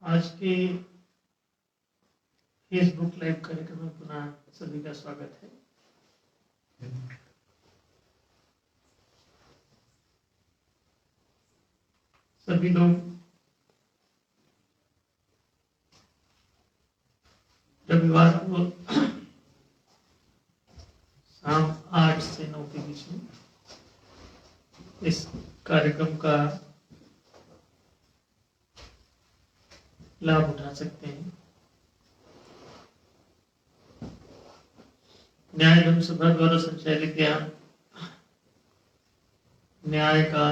आज के Facebook live कार्यक्रम में पुनः सभी का स्वागत है। सभी लोग रविवार को शाम 8 से 9 के बीच में इस कार्यक्रम का लाभ उठा सकते हैं। न्याय धर्म सभा द्वारा संचालित यह न्याय का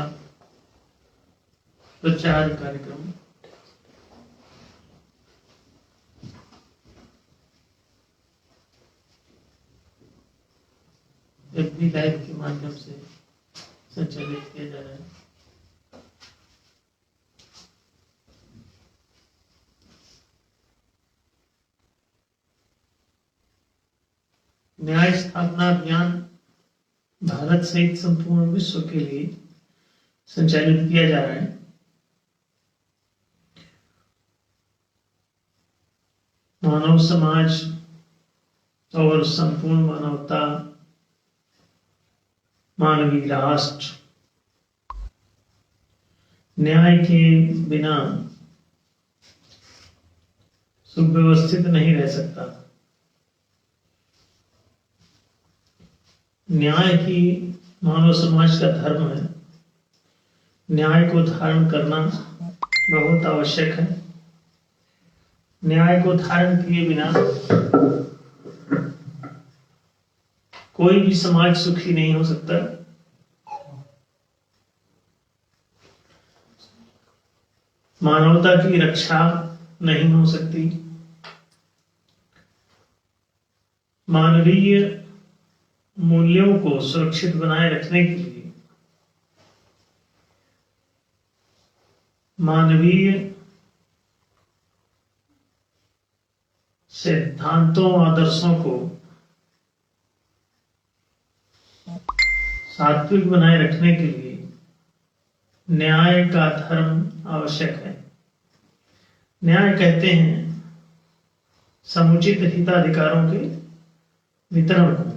प्रचार कार्यक्रम FB लाइव के माध्यम से संचालित किया जा रहा है। न्याय स्थापना अभियान भारत सहित संपूर्ण विश्व के लिए संचालित किया जा रहा है। मानव समाज और संपूर्ण मानवता, मानवीय राष्ट्र न्याय के बिना सुव्यवस्थित नहीं रह सकता। न्याय ही मानव समाज का धर्म है। न्याय को धारण करना बहुत आवश्यक है। न्याय को धारण किए बिना कोई भी समाज सुखी नहीं हो सकता। मानवता की रक्षा नहीं हो सकती। मानवीय मूल्यों को सुरक्षित बनाए रखने के लिए मानवीय सिद्धांतों आदर्शों को सात्विक बनाए रखने के लिए न्याय का धर्म आवश्यक है। न्याय कहते हैं समुचित हिताधिकारों के वितरण को।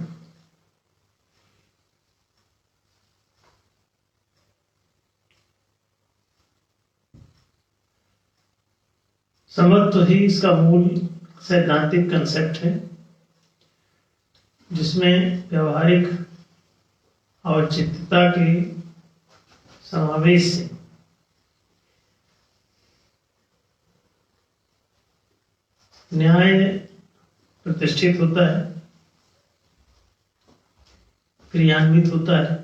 समत्व ही इसका मूल सैद्धांतिक कंसेप्ट है, जिसमें व्यवहारिक औचित्यता के समावेश से न्याय प्रतिष्ठित होता है, क्रियान्वित होता है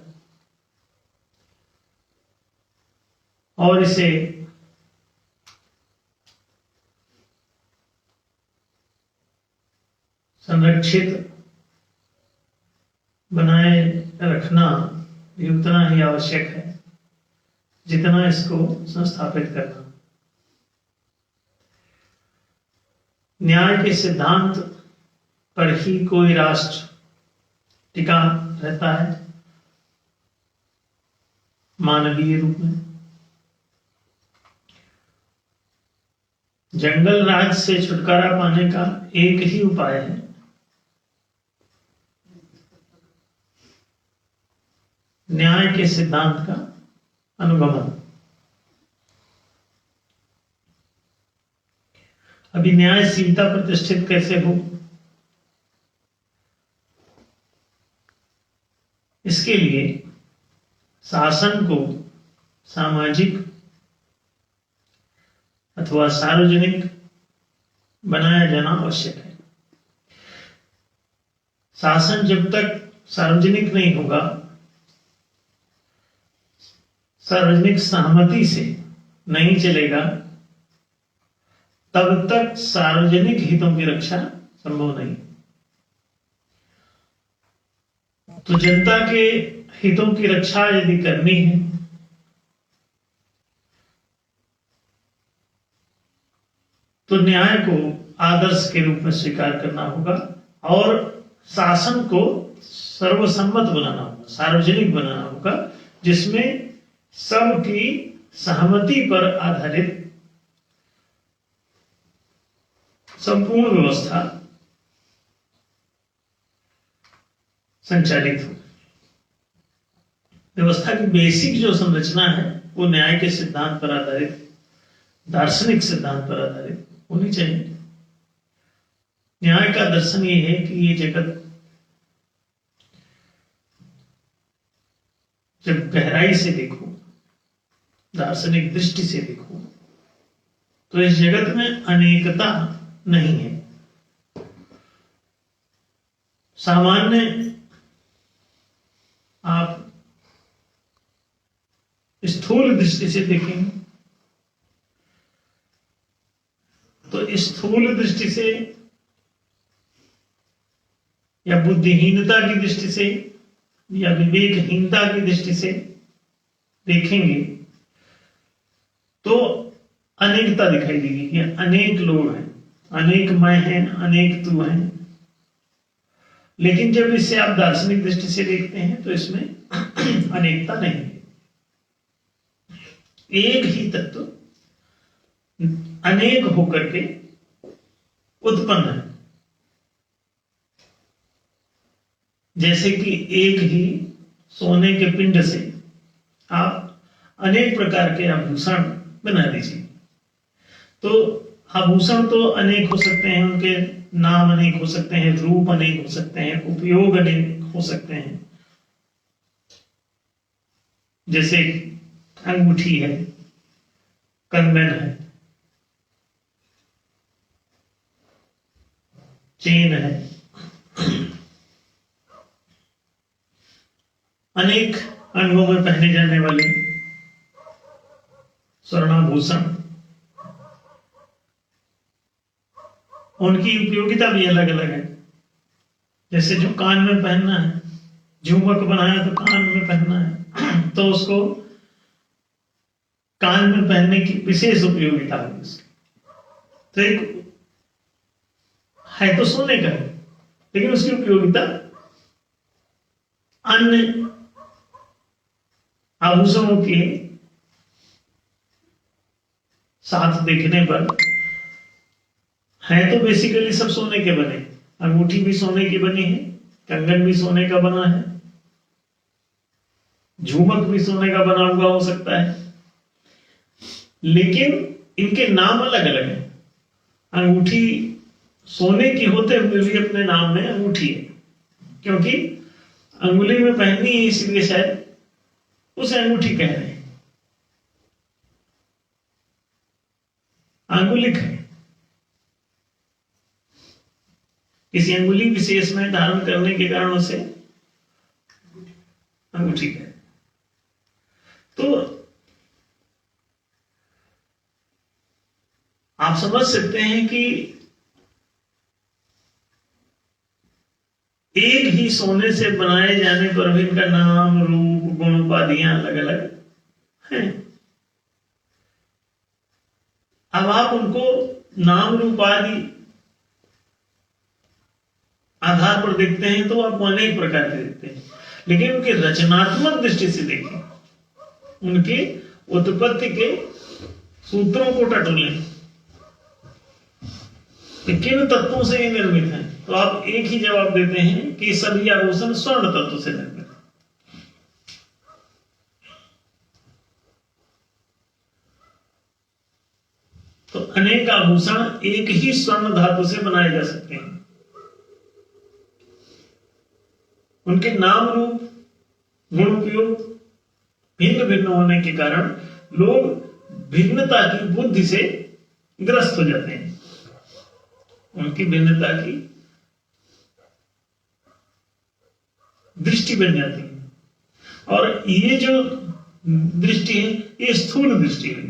और इसे संरक्षित बनाए रखना भी उतना ही आवश्यक है जितना इसको संस्थापित करना। न्याय के सिद्धांत पर ही कोई राष्ट्र टिका रहता है मानवीय रूप में। जंगल राज से छुटकारा पाने का एक ही उपाय है, न्याय के सिद्धांत का अनुगमन। अभी न्यायशीलता प्रतिष्ठित कैसे हो, इसके लिए शासन को सामाजिक अथवा सार्वजनिक बनाया जाना आवश्यक है। शासन जब तक सार्वजनिक नहीं होगा, सार्वजनिक सहमति से नहीं चलेगा, तब तक सार्वजनिक हितों की रक्षा संभव नहीं। तो जनता के हितों की रक्षा यदि करनी है तो न्याय को आदर्श के रूप में स्वीकार करना होगा और शासन को सर्वसम्मत बनाना होगा, सार्वजनिक बनाना होगा, जिसमें सबकी सहमति पर आधारित संपूर्ण व्यवस्था संचालित हो। व्यवस्था की बेसिक जो संरचना है वो न्याय के सिद्धांत पर आधारित, दार्शनिक सिद्धांत पर आधारित होनी चाहिए। न्याय का दर्शन ये है कि ये जगत जब गहराई से देखो, दार्शनिक दृष्टि से देखो, तो इस जगत में अनेकता नहीं है। सामान्य आप स्थूल दृष्टि से देखेंगे तो स्थूल दृष्टि से या बुद्धिहीनता की दृष्टि से या विवेकहीनता की दृष्टि से देखेंगे तो अनेकता दिखाई देगी कि अनेक लोग हैं, अनेक मैं हैं, अनेक तू हैं। लेकिन जब इसे आप दार्शनिक दृष्टि से देखते हैं तो इसमें अनेकता नहीं है। एक ही तत्व अनेक होकर के उत्पन्न है। जैसे कि एक ही सोने के पिंड से आप अनेक प्रकार के आभूषण बना दीजिए, तो आभूषण तो अनेक हो सकते हैं, उनके नाम अनेक हो सकते हैं, रूप अनेक हो सकते हैं, उपयोग अनेक हो सकते हैं। जैसे अंगूठी है, कंगन है, चेन है, अनेक अंगों में पहने जाने वाले स्वर्णाभूषण, उनकी उपयोगिता भी अलग अलग है। जैसे जो कान में पहनना है, झुमक बनाया तो कान में पहनना है, तो उसको कान में पहनने की विशेष उपयोगिता होगी उसकी। तो एक है तो सोने का है, लेकिन उसकी उपयोगिता अन्य आभूषणों के साथ देखने पर है तो बेसिकली सब सोने के बने। अंगूठी भी सोने की बनी है, कंगन भी सोने का बना है, झुमक भी सोने का बना हुआ हो सकता है, लेकिन इनके नाम अलग अलग हैं। अंगूठी सोने की होते हुए भी अपने नाम में अंगूठी है, क्योंकि अंगुली में पहननी है, इसलिए शायद उसे अंगूठी कह रहे हैं। अंगुलिक है, किसी अंगुली विशेष में धारण करने के कारण उसे अंगूठी कह। तो आप समझ सकते हैं कि एक ही सोने से बनाए जाने पर भी इनका नाम, रूप, गुण, उपाधियां अलग अलग हैं। अब आप उनको नाम, रूप आदि आधार पर देखते हैं तो आप अनेक प्रकार के देखते हैं, लेकिन उनके रचनात्मक दृष्टि से देखें, उनके उत्पत्ति के सूत्रों को टटोलें, किन तत्वों से ये निर्मित हैं, तो आप एक ही जवाब देते हैं कि सभी आभूषण स्वर्ण तत्व से निर्मित हैं। तो अनेक आभूषण एक ही स्वर्ण धातु से बनाए जा सकते हैं। उनके नाम, रूप, गुण, उपयोग भिन्न भिन्न होने के कारण लोग भिन्नता की बुद्धि से ग्रस्त हो जाते हैं। उनकी भिन्नता की दृष्टि बन जाती है, और ये जो दृष्टि है ये स्थूल दृष्टि है।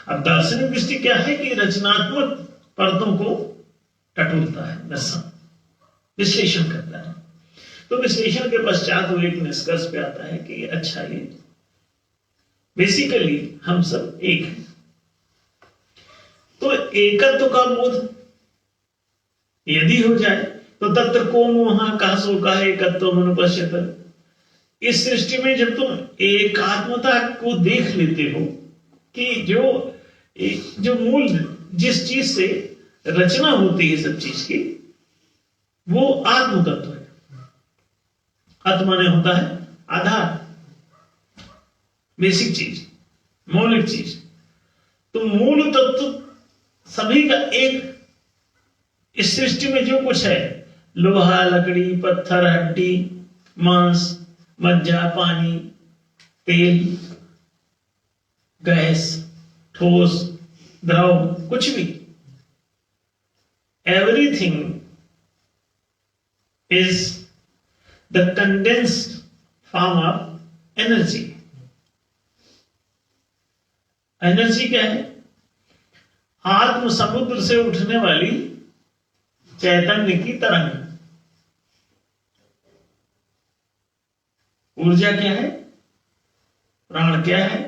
अब दार्शनिक दृष्टि क्या है कि रचनात्मक परतों को टटोलता है, दर्शन विश्लेषण करता है। तो विश्लेषण के पश्चात वो एक निष्कर्ष पे आता है कि अच्छा, ये बेसिकली हम सब एक हैं। तो एकत्व का बोध यदि हो जाए तो तत्र को मोह कहा सो का एकत्व मनुपश्यत। इस सृष्टि में जब तुम एकात्मता को देख लेते हो कि जो मूल जिस चीज से रचना होती है सब चीज की, वो आत्म तत्व है। आत्मा माने होता है आधार, बेसिक चीज, मौलिक चीज। तो मूल तत्व सभी का एक, इस सृष्टि में जो कुछ है, लोहा, लकड़ी, पत्थर, हड्डी, मांस, मज्जा, पानी, तेल, गैस, ठोस, द्रव, कुछ भी, everything is the condensed form of energy. Energy क्या है? आत्म समुद्र से उठने वाली चैतन्य की तरंग। ऊर्जा क्या है? प्राण क्या है?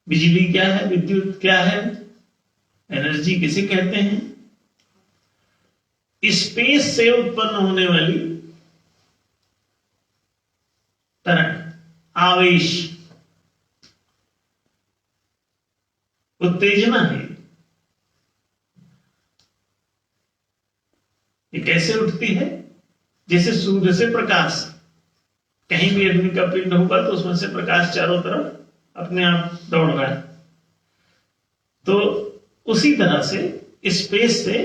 बिजली क्या है? विद्युत क्या है? एनर्जी किसे कहते हैं? स्पेस से उत्पन्न होने वाली तरंग, आवेश, उत्तेजना है। ये कैसे उठती है? जैसे सूर्य से प्रकाश, कहीं भी अग्नि का पिंड होगा तो उसमें से प्रकाश चारों तरफ अपने आप दौड़ रहा है। तो उसी तरह से स्पेस से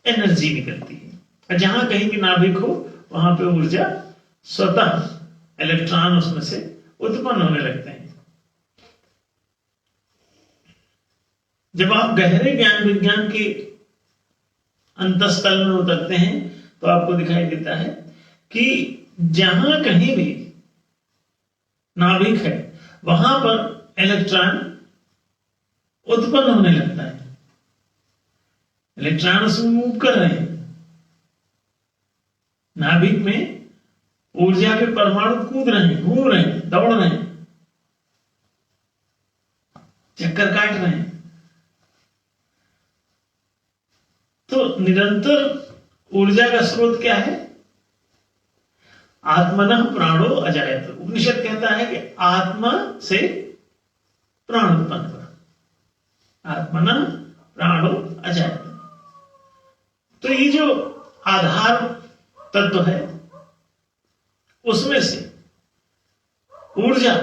एनर्जी निकलती है, और जहां कहीं भी नाभिक हो वहां पे ऊर्जा स्वतः इलेक्ट्रॉन उसमें से उत्पन्न होने लगते हैं। जब आप गहरे ज्ञान विज्ञान के अंतस्तल में उतरते हैं तो आपको दिखाई देता है कि जहां कहीं भी नाभिक है वहां पर इलेक्ट्रॉन उत्पन्न होने लगता है। इलेक्ट्रॉन उसमें मूव कर रहे हैं। नाभिक में ऊर्जा के परमाणु कूद रहे हैं, घूम रहे हैं, दौड़ रहे हैं, चक्कर काट रहे हैं। तो निरंतर ऊर्जा का स्रोत क्या है? आत्मनः प्राणो अजायत। उपनिषद कहता है कि आत्मा से प्राण उत्पन्न हुआ। आत्मनः प्राणो अजायत। तो ये जो आधार तत्व है उसमें से ऊर्जा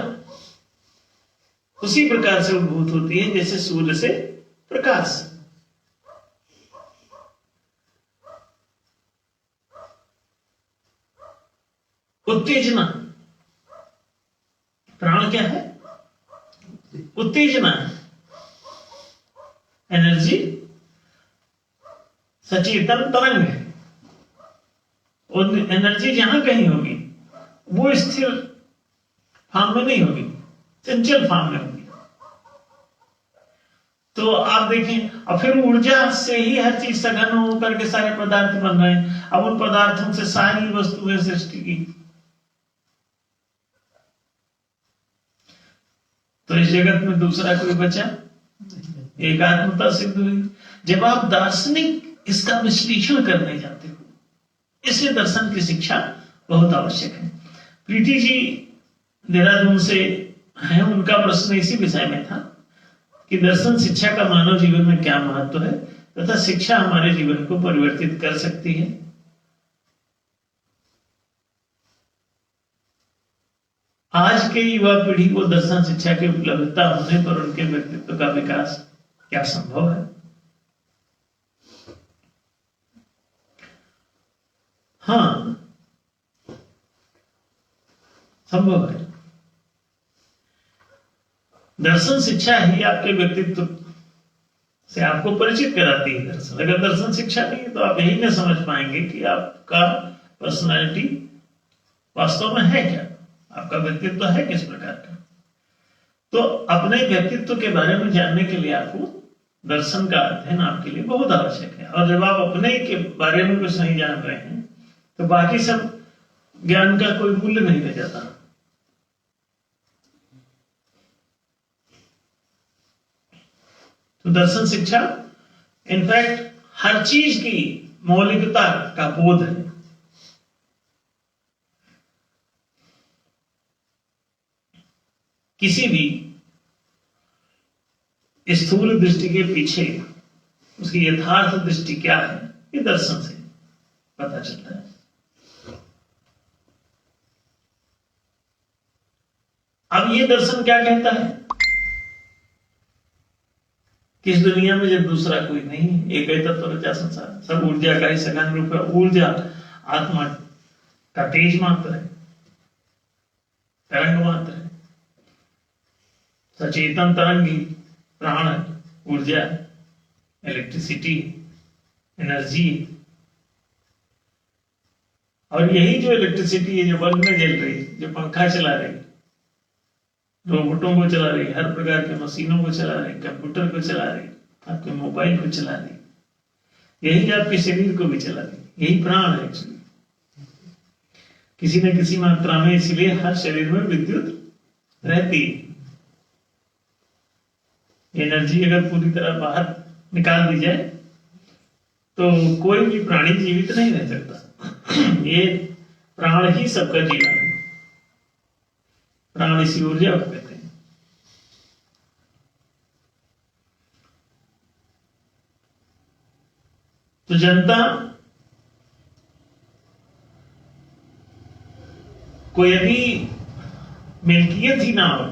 उसी प्रकार से उद्भूत होती है जैसे सूर्य से प्रकाश। उत्तेजना, प्राण क्या है? उत्तेजना है, एनर्जी, सचेतन तरंग है। और एनर्जी जहां कहीं होगी वो स्थिर फॉर्म में नहीं होगी, चंचल फॉर्म में होगी। तो आप देखें, और फिर ऊर्जा से ही हर चीज सघन होकर के सारे पदार्थ बन रहे हैं। अब उन पदार्थों से सारी वस्तुएं सृष्टि की। तो इस जगत में दूसरा कोई बचा? एकात्मता सिद्ध हुई। जब आप दार्शनिक इसका विश्लेषण करने जाते हो, इसलिए दर्शन की शिक्षा बहुत आवश्यक है। प्रीति जी देहरादून से हैं, उनका प्रश्न इसी विषय में था कि दर्शन शिक्षा का मानव जीवन में क्या महत्व है तथा शिक्षा हमारे जीवन को परिवर्तित कर सकती है। आज के युवा पीढ़ी को दर्शन शिक्षा की उपलब्धता होने पर उनके व्यक्तित्व का विकास क्या संभव है? हाँ, संभव है। दर्शन शिक्षा ही आपके व्यक्तित्व से आपको परिचित कराती है। दर्शन, अगर दर्शन शिक्षा नहीं तो आप यही नहीं समझ पाएंगे कि आपका पर्सनालिटी वास्तव में है क्या, आपका व्यक्तित्व है किस प्रकार का। तो अपने व्यक्तित्व के बारे में जानने के लिए आपको दर्शन का अध्ययन आपके लिए बहुत आवश्यक है। और जब आप अपने के बारे में कुछ नहीं जान रहे हैं तो बाकी सब ज्ञान का कोई मूल्य नहीं रह जाता। तो दर्शन शिक्षा इनफैक्ट हर चीज की मौलिकता का बोध है। किसी भी स्थूल दृष्टि के पीछे उसकी यथार्थ दृष्टि क्या है, ये दर्शन से पता चलता है। अब ये दर्शन क्या कहता है कि इस दुनिया में जब दूसरा कोई नहीं, एक ही तत्व रचा संसार, सब ऊर्जा का ही सघन रूप है। ऊर्जा आत्मा का तेज मात्र है, तरंग मात्र है, सचेतन तरंग ही प्राण है, ऊर्जा, इलेक्ट्रिसिटी, एनर्जी। और यही जो इलेक्ट्रिसिटी है, जो बल्ब में जल रही, जो पंखा चला रही, रोबोटों को चला रही, हर प्रकार के मशीनों को चला रही, कंप्यूटर को चला रही, आपके मोबाइल को चला रही, यही आपके शरीर को भी चला रही, यही प्राण है एक्चुअली, किसी न किसी मात्रा में। इसलिए हर शरीर में विद्युत रहती है। एनर्जी अगर पूरी तरह बाहर निकाल दी जाए तो कोई भी प्राणी जीवित नहीं रह सकता। ये प्राण ही सबका जीवन है, प्राण इसी ऊर्जा को कहते हैं। तो जनता को यदि मिल्कियत ही ना हो,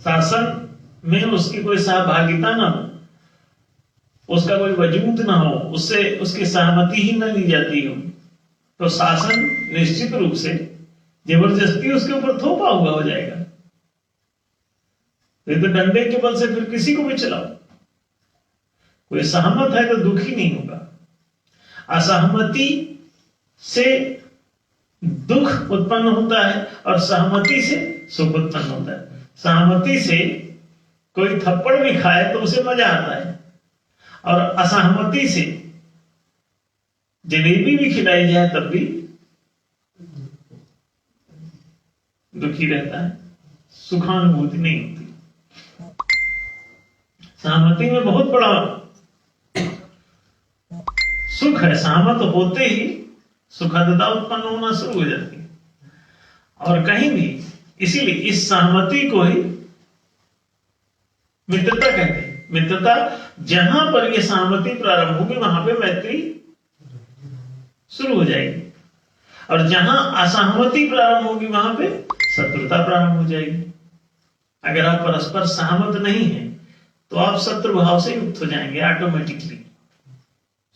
शासन में उसकी कोई सहभागिता ना हो, उसका कोई वजूद ना हो, उससे उसकी सहमति ही न ली जाती हो, तो शासन निश्चित रूप से जबरदस्ती उसके ऊपर थोपा हुआ हो जाएगा। तो डंडे के बल से फिर किसी को भी चलाओ, कोई सहमत है तो दुखी नहीं होगा। असहमति से दुख उत्पन्न होता है और सहमति से सुख उत्पन्न होता है। सहमति से कोई थप्पड़ भी खाए तो उसे मजा आता है, और असहमति से जलेबी भी खिलाई जाए तब भी दुखी रहता है, सुखानुभूति नहीं होती। सहमति में बहुत बड़ा सुख है, सहमत होते ही सुखदता उत्पन्न होना शुरू हो जाती है। और कहीं भी इसीलिए इस सहमति को ही मित्रता कहते हैं। मित्रता, जहां पर यह सहमति प्रारंभ होगी वहां पे मैत्री शुरू हो जाएगी, और जहां असहमति प्रारंभ होगी वहां पे शत्रुता प्रारंभ हो जाएगी। अगर आप परस्पर सहमत नहीं है तो आप शत्रु भाव से युक्त हो जाएंगे ऑटोमेटिकली,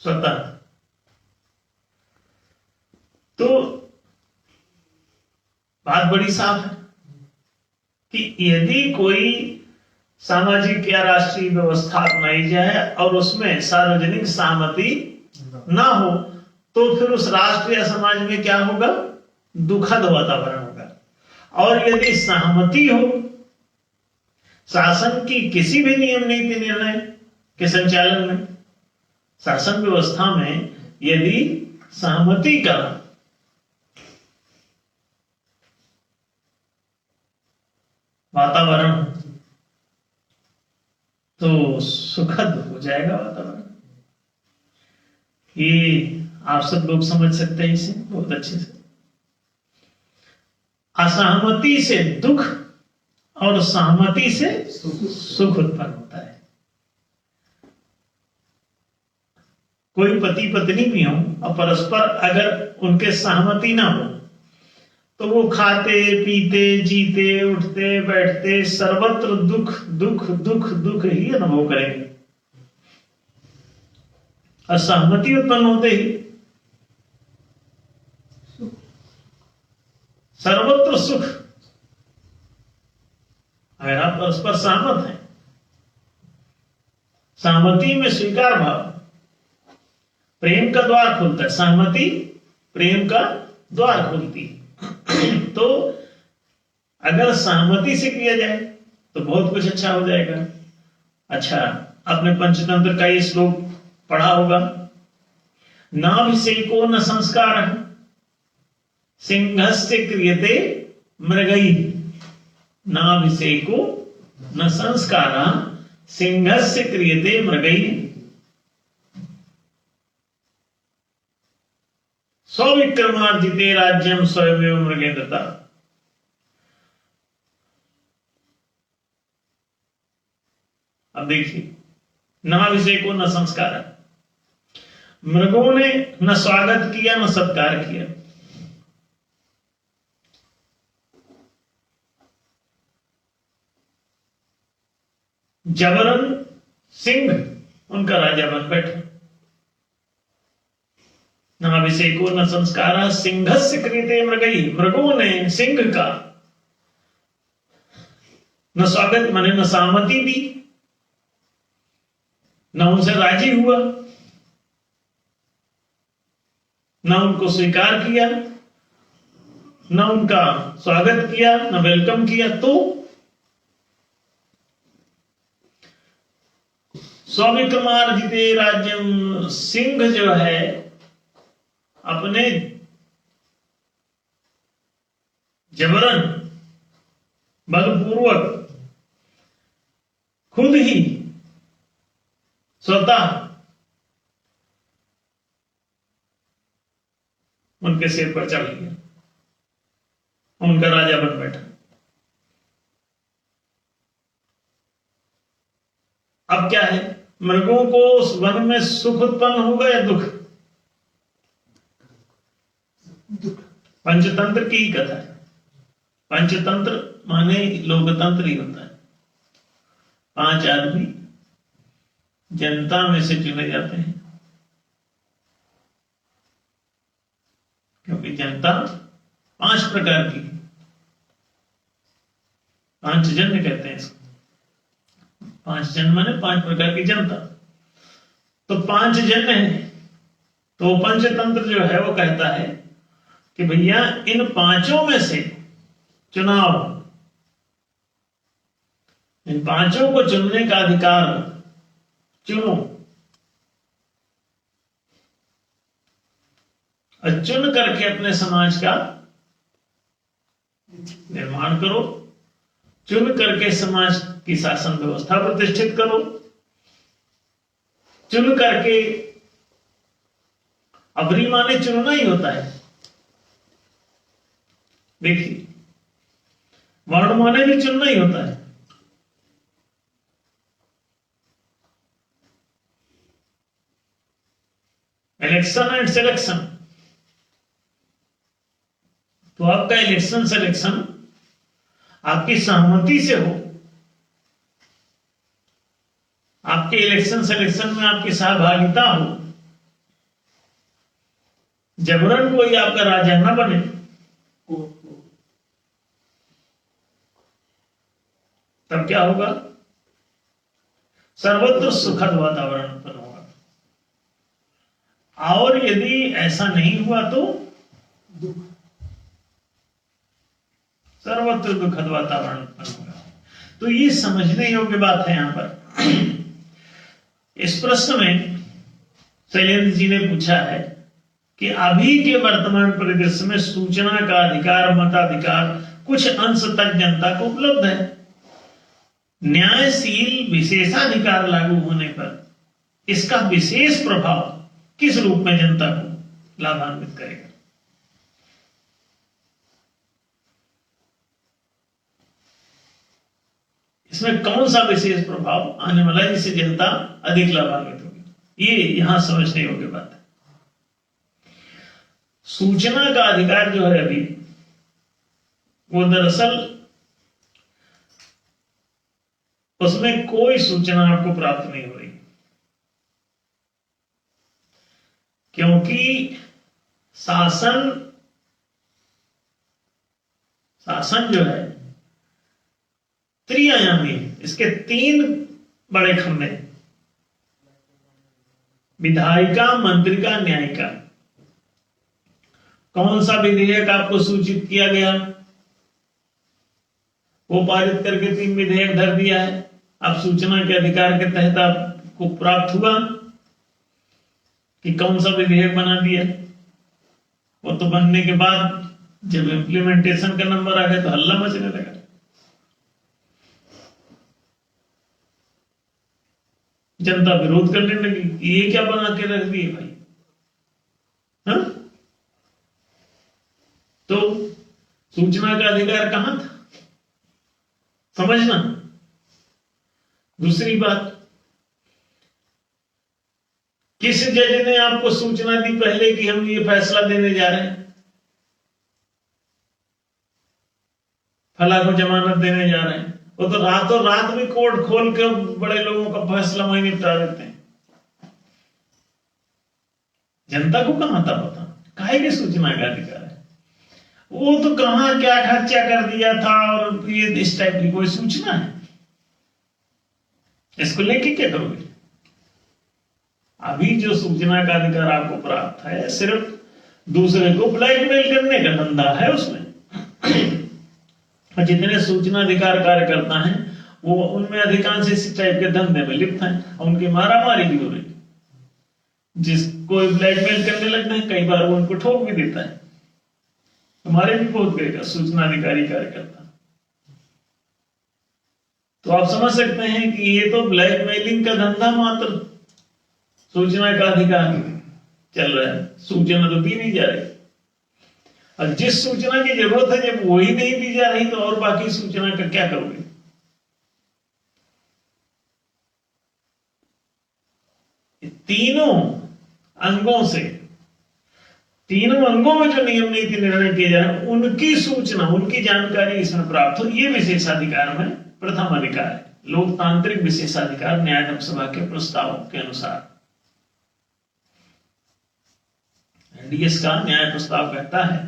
स्वतः। तो बात बड़ी साफ है कि यदि कोई सामाजिक या राष्ट्रीय व्यवस्था अपनाई जाए और उसमें सार्वजनिक सहमति ना हो, तो फिर उस राष्ट्र या समाज में क्या होगा? दुखद वातावरण होगा। और यदि सहमति हो शासन की किसी भी नियम नीति निर्णय के संचालन में, शासन व्यवस्था में यदि सहमति का वातावरण तो सुखद हो जाएगा वातावरण। ये आप सब लोग समझ सकते हैं इसे बहुत अच्छे से। असहमति से दुख और सहमति से सुख उत्पन्न होता है। कोई पति पत्नी भी हो और परस्पर अगर उनके सहमति ना हो तो वो खाते पीते जीते उठते बैठते सर्वत्र दुख दुख दुख दुख ही अनुभव करेंगे। और सहमति उत्पन्न होते ही सर्वत्र सुख। अगर आप परस्पर सहमत हैं, सहमति में स्वीकार भाव प्रेम का द्वार खुलता है। सहमति प्रेम का द्वार खोलती है। तो अगर सहमति से किया जाए तो बहुत कुछ अच्छा हो जाएगा। अच्छा, आपने पंचतंत्र का ये श्लोक पढ़ा होगा, नाभिषेको न संस्कार सिंहस्य क्रियते मृगई। नाभिषेको न संस्कार सिंहस्य क्रियते मृगई। स्वविक्रमार्जिते राज्यम स्वयमेव मृगेन्द्रता। अब देखिए, नाभिषेको न संस्कार, मृगों ने न स्वागत किया न सत्कार किया। जबरन सिंह उनका राजा बन बैठा। नाभिषेको न संस्कार सिंहस्य कृते मृगई, मृगों ने सिंह का न स्वागत माने न सहमति दी, न उनसे राजी हुआ, न उनको स्वीकार किया, न उनका स्वागत किया, न वेलकम किया। तो स्वविक्रमार्जिते राज्यम, सिंह जो है अपने जबरन बलपूर्वक खुद ही स्वतः उनके सिर पर चढ़ गया, उनका राजा बन बैठा। अब क्या है, मृगों को उस वन में सुख उत्पन्न होगा या दुख? पंचतंत्र की ही कथा है। पंचतंत्र माने लोकतंत्र ही होता है। 5 आदमी जनता में से चुने जाते हैं, क्योंकि जनता 5 प्रकार की, 5 जन कहते हैं इसको। 5 जन माने 5 प्रकार की जनता। तो 5 जन है, तो पंचतंत्र जो है वो कहता है कि भैया इन 5 में से चुनाव, इन 5 को चुनने का अधिकार चुनो, और चुन करके अपने समाज का निर्माण करो, चुन करके समाज की शासन व्यवस्था प्रतिष्ठित करो, चुन करके, अबरी माने चुनना ही होता है। देखिए, वर्ण माने भी चुनना ही होता है। इलेक्शन एंड सिलेक्शन, तो आपका इलेक्शन सिलेक्शन आपकी सहमति से हो, आपके इलेक्शन सिलेक्शन में आपकी सहभागिता हो, जबरन कोई आपका राजा न बने, तब क्या होगा? सर्वत्र सुखद वातावरण उत्पन्न होगा। और यदि ऐसा नहीं हुआ तो सर्वत्र दुखद वातावरण उत्पन्न होगा। तो ये समझने योग्य बात है। यहां पर इस प्रश्न में शैलेंद्र जी ने पूछा है कि अभी के वर्तमान परिदृश्य में सूचना का अधिकार, मताधिकार कुछ अंश तक जनता को उपलब्ध है। न्यायशील विशेषाधिकार लागू होने पर इसका विशेष प्रभाव किस रूप में जनता को लाभान्वित करेगा? इसमें कौन सा विशेष प्रभाव आने वाला है जिससे जनता अधिक लाभान्वित होगी? ये यहां समझने योग्य बात है। सूचना का अधिकार जो है अभी, वो दरअसल उसमें कोई सूचना आपको प्राप्त नहीं हो रही, क्योंकि शासन जो है त्रिआयामी है। इसके 3 बड़े खंभे, विधायिका, मंत्रिका, न्यायिका। कौन सा विधेयक आपको सूचित किया गया, वो पारित करके 3 विधेयक धर दिया है। अब सूचना के अधिकार के तहत आपको प्राप्त हुआ कि कौन सा विधेयक बना दिया। वो तो बनने के बाद जब इम्प्लीमेंटेशन का नंबर आ गया तो हल्ला मचने लगा। जनता विरोध करने लगी, ये क्या बना के रख दिए भाई, हाँ? तो सूचना का अधिकार कहां था, समझना। दूसरी बात, किस जज ने आपको सूचना दी पहले कि हम ये फैसला देने जा रहे हैं, फला को जमानत देने जा रहे हैं? वो तो रातों रात भी कोर्ट खोल के बड़े लोगों का फैसला वहीं निपटा देते हैं। जनता को कहां था पता, काहे की सूचना का अधिकार है? वो तो कहां क्या खर्चा कर दिया था और ये इस टाइप की कोई सूचना है? इसको लेके क्या करोगे? अभी जो सूचना का अधिकार आपको प्राप्त है सिर्फ दूसरे को ब्लैकमेल करने का धंधा है उसमें। और जितने सूचना अधिकार कार्यकर्ता हैं वो उनमें अधिकांश इस टाइप के धंधे में लिप्त हैं और उनकी मारामारी भी हो रही है। जिसको ब्लैकमेल करने लगते हैं कई बार वो उनको ठोक भी देता है। हमारे भी बहुत गएगा सूचना अधिकारी कार्यकर्ता। तो आप समझ सकते हैं कि ये तो ब्लैकमेलिंग का धंधा मात्र, सूचना का अधिकार चल रहा है, सूचना तो दी नहीं जा रही। और जिस सूचना की जरूरत है जब वही नहीं दी जा रही तो और बाकी सूचना का क्या करोगे? तीनों अंगों से, तीनों अंगों में जो नियम नीति निर्णय किए जा रहे हैं उनकी सूचना, उनकी जानकारी इसमें प्राप्त हो, ये विशेषाधिकार में प्रथम अधिकार है। लोकतांत्रिक विशेषाधिकार न्याय सभा के प्रस्ताव के अनुसार एनडीएस का न्याय प्रस्ताव कहता है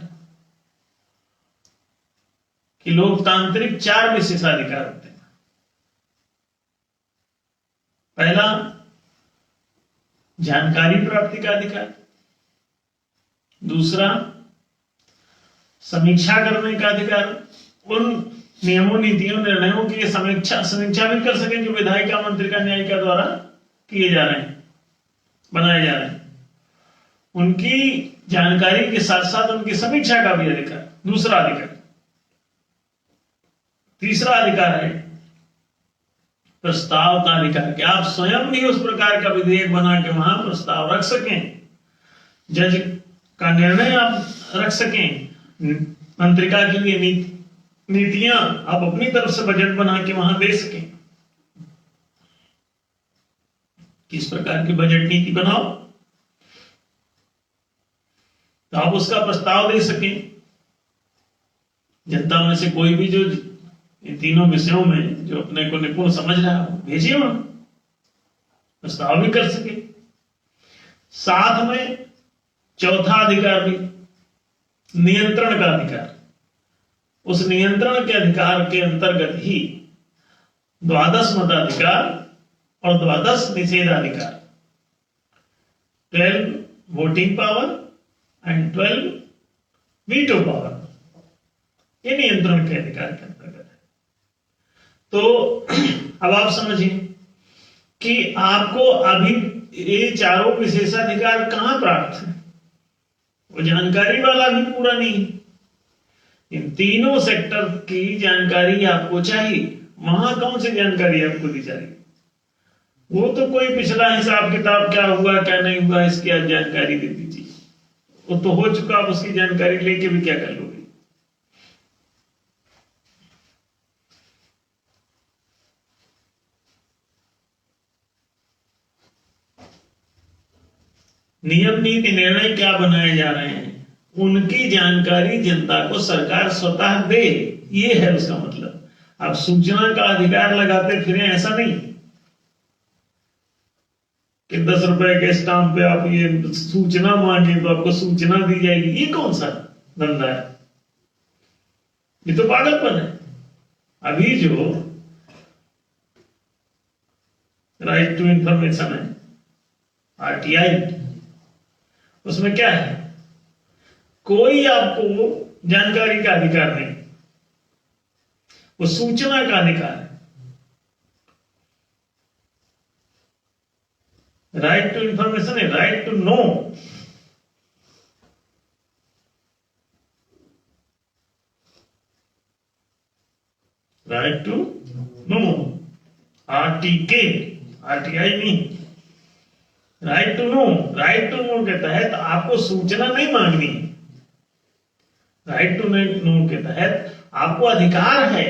कि लोकतांत्रिक 4 विशेषाधिकार होते हैं। पहला, जानकारी प्राप्ति का अधिकार। दूसरा, समीक्षा करने का अधिकार, उन नियमों नीतियों निर्णयों की समीक्षा भी कर सके जो विधायिका मंत्रिका न्यायिका द्वारा किए जा रहे हैं, बनाए जा रहे हैं। उनकी जानकारी के साथ साथ उनकी समीक्षा का भी अधिकार, दूसरा अधिकार। तीसरा अधिकार है प्रस्ताव का अधिकार, कि आप स्वयं भी उस प्रकार का विधेयक बना के वहां प्रस्ताव रख सकें, जज का निर्णय आप रख सकें, मंत्रिका के लिए नीतियां आप अपनी तरफ से बजट बना के वहां दे सकें। किस प्रकार की बजट नीति बनाओ तो आप उसका प्रस्ताव दे सकें। जनता में से कोई भी जो इन तीनों विषयों में जो अपने को निपुण समझ रहा है भेजिए, वहां प्रस्ताव भी कर सके। साथ में चौथा अधिकार भी नियंत्रण का अधिकार। उस नियंत्रण के अधिकार के अंतर्गत ही 12 मताधिकार और 12 निषेधाधिकार, 12 voting power and 12 veto power, ये नियंत्रण के अधिकार के अंतर्गत है। तो अब आप समझिए कि आपको अभी ये चारों विशेषाधिकार कहां प्राप्त है? वो जानकारी वाला भी पूरा नहीं। इन तीनों सेक्टर की जानकारी आपको चाहिए। वहां कौन सी जानकारी आपको दी जा रही है? वो तो कोई पिछला हिसाब किताब क्या हुआ क्या नहीं हुआ इसकी आप जानकारी दे दीजिए, वो तो हो चुका। आप उसकी जानकारी लेके भी क्या कर लोगे? नियम नीति निर्णय क्या बनाए जा रहे हैं उनकी जानकारी जनता को सरकार स्वतः दे, ये है उसका मतलब। आप सूचना का अधिकार लगाते फिरें ऐसा नहीं कि 10 रुपए के स्टाम्प पे आप ये सूचना मांगे तो आपको सूचना दी जाएगी। ये कौन सा धंधा है? ये तो पागलपन है। अभी जो राइट टू इंफॉर्मेशन है आरटीआई, उसमें क्या है? कोई आपको जानकारी का अधिकार नहीं, वो सूचना का अधिकार है। राइट टू इंफॉर्मेशन है right to know. Right to know, RTK, RTI नहीं, right to know. Right to know के तहत आपको सूचना नहीं मांगनी। राइट टू नो के तहत आपको अधिकार है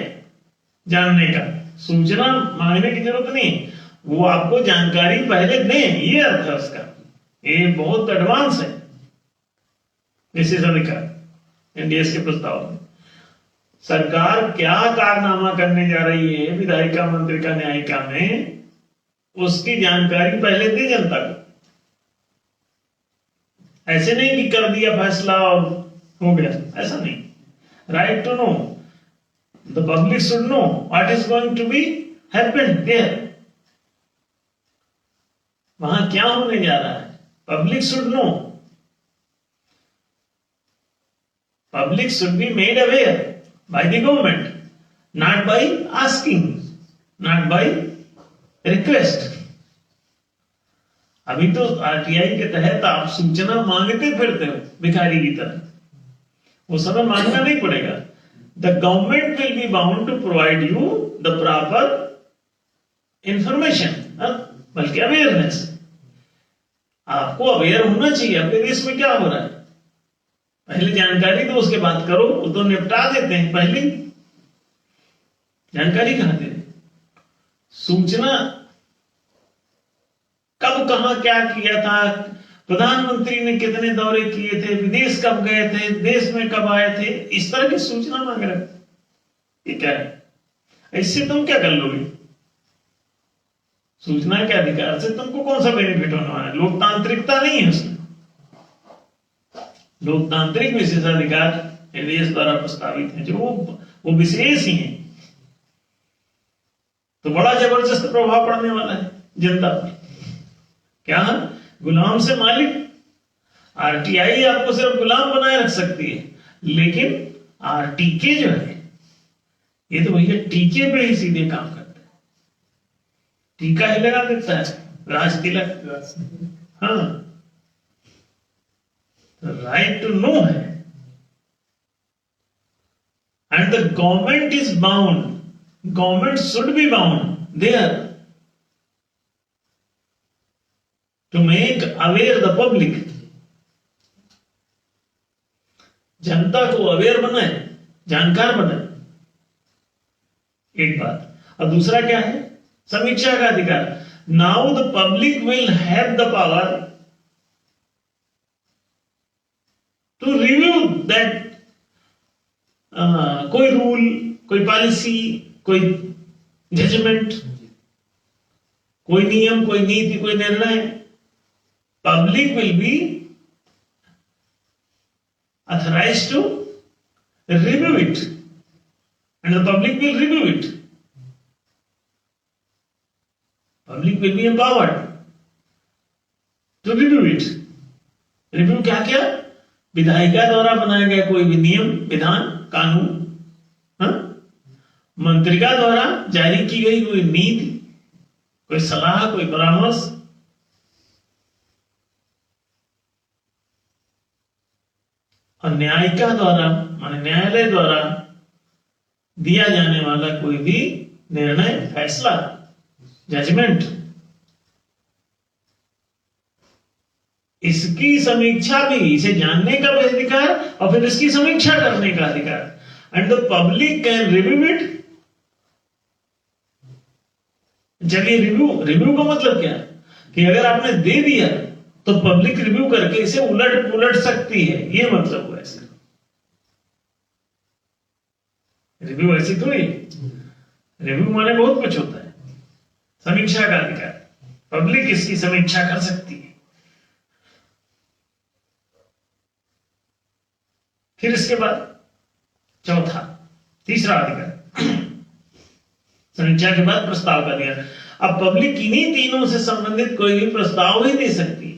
जानने का, सूचना मांगने की जरूरत नहीं। वो आपको जानकारी पहले दें, ये अर्थ है उसका। ये बहुत एडवांस है विशेषाधिकार एनडीएस के प्रस्ताव में। सरकार क्या कारनामा करने जा रही है विधायिका मंत्रिका न्यायिका में, उसकी जानकारी पहले दे जनता को। ऐसे नहीं कि कर दिया फैसला और हो गया, ऐसा नहीं। Right to know, the public should know what is going to be happen there. वहां क्या होने जा रहा है, public should know. Public should be made aware by the government, not by asking, not by request. अभी तो RTI के तहत आप सूचना मांगते फिरते हो भिखारी की तरह, वो समय मांगना नहीं पड़ेगा। The government will be bound to provide you the proper information, बल्कि अवेयरनेस। आपको अवेयर होना चाहिए आपके देश में क्या हो रहा है। पहले जानकारी दो, उसके बाद करो। वो तो निपटा देते हैं, पहले जानकारी कहां दे, सूचना कब कहां क्या किया था, प्रधानमंत्री ने कितने दौरे किए थे, विदेश कब गए थे, देश में कब आए थे, इस तरह की सूचना मांग रहे। ये क्या है, इससे तुम क्या कर लोगे। सूचना के अधिकार से तुमको कौन सा बेनिफिट होने वाला है। लोकतांत्रिकता नहीं है उसमें। लोकतांत्रिक विशेषाधिकार एनडीएस द्वारा प्रस्तावित है जो वो विशेष ही है, तो बड़ा जबरदस्त प्रभाव पड़ने वाला है जनता पर। क्या, गुलाम से मालिक। आरटीआई आपको सिर्फ गुलाम बनाए रख सकती है, लेकिन आरटीके जो है ये तो भैया टीके पे ही सीधे काम करता है। टीका ही लगा देता है, राज तिलक। हाँ, राइट टू नो है। And the government is bound, government should be bound there to make aware the public। जनता को अवेयर बनाए, जानकार बनाए, एक बात। और दूसरा क्या है, समीक्षा का अधिकार। Now the public will have the power to review that, कोई रूल, कोई पॉलिसी, कोई जजमेंट, कोई नियम, कोई नीति, कोई निर्णय। Public will be authorized to review it, and the public will review it. Public will be empowered to review it. Review क्या क्या, विधायिका द्वारा बनाया गया कोई भी नियम, विधान, कानून, मंत्रिका द्वारा जारी की गई कोई नीति, कोई सलाह, कोई परामर्श, और न्यायिका द्वारा माने न्यायालय द्वारा दिया जाने वाला कोई भी निर्णय, फैसला, जजमेंट, इसकी समीक्षा भी, इसे जानने का भी अधिकार और फिर इसकी समीक्षा करने का अधिकार। And the public can review it. जब ये रिव्यू का मतलब क्या है कि अगर आपने दे दिया तो पब्लिक रिव्यू करके इसे उलट पुलट सकती है, ये मतलब हुआ ऐसे। रिव्यू ऐसी थोड़ी, रिव्यू माने बहुत कुछ होता है। समीक्षा का अधिकार, पब्लिक इसकी समीक्षा कर सकती है। फिर इसके बाद चौथा, तीसरा अधिकार, समीक्षा के बाद प्रस्ताव का अधिकार। अब पब्लिक इन्हीं तीनों से संबंधित कोई भी प्रस्ताव ही दे सकती है।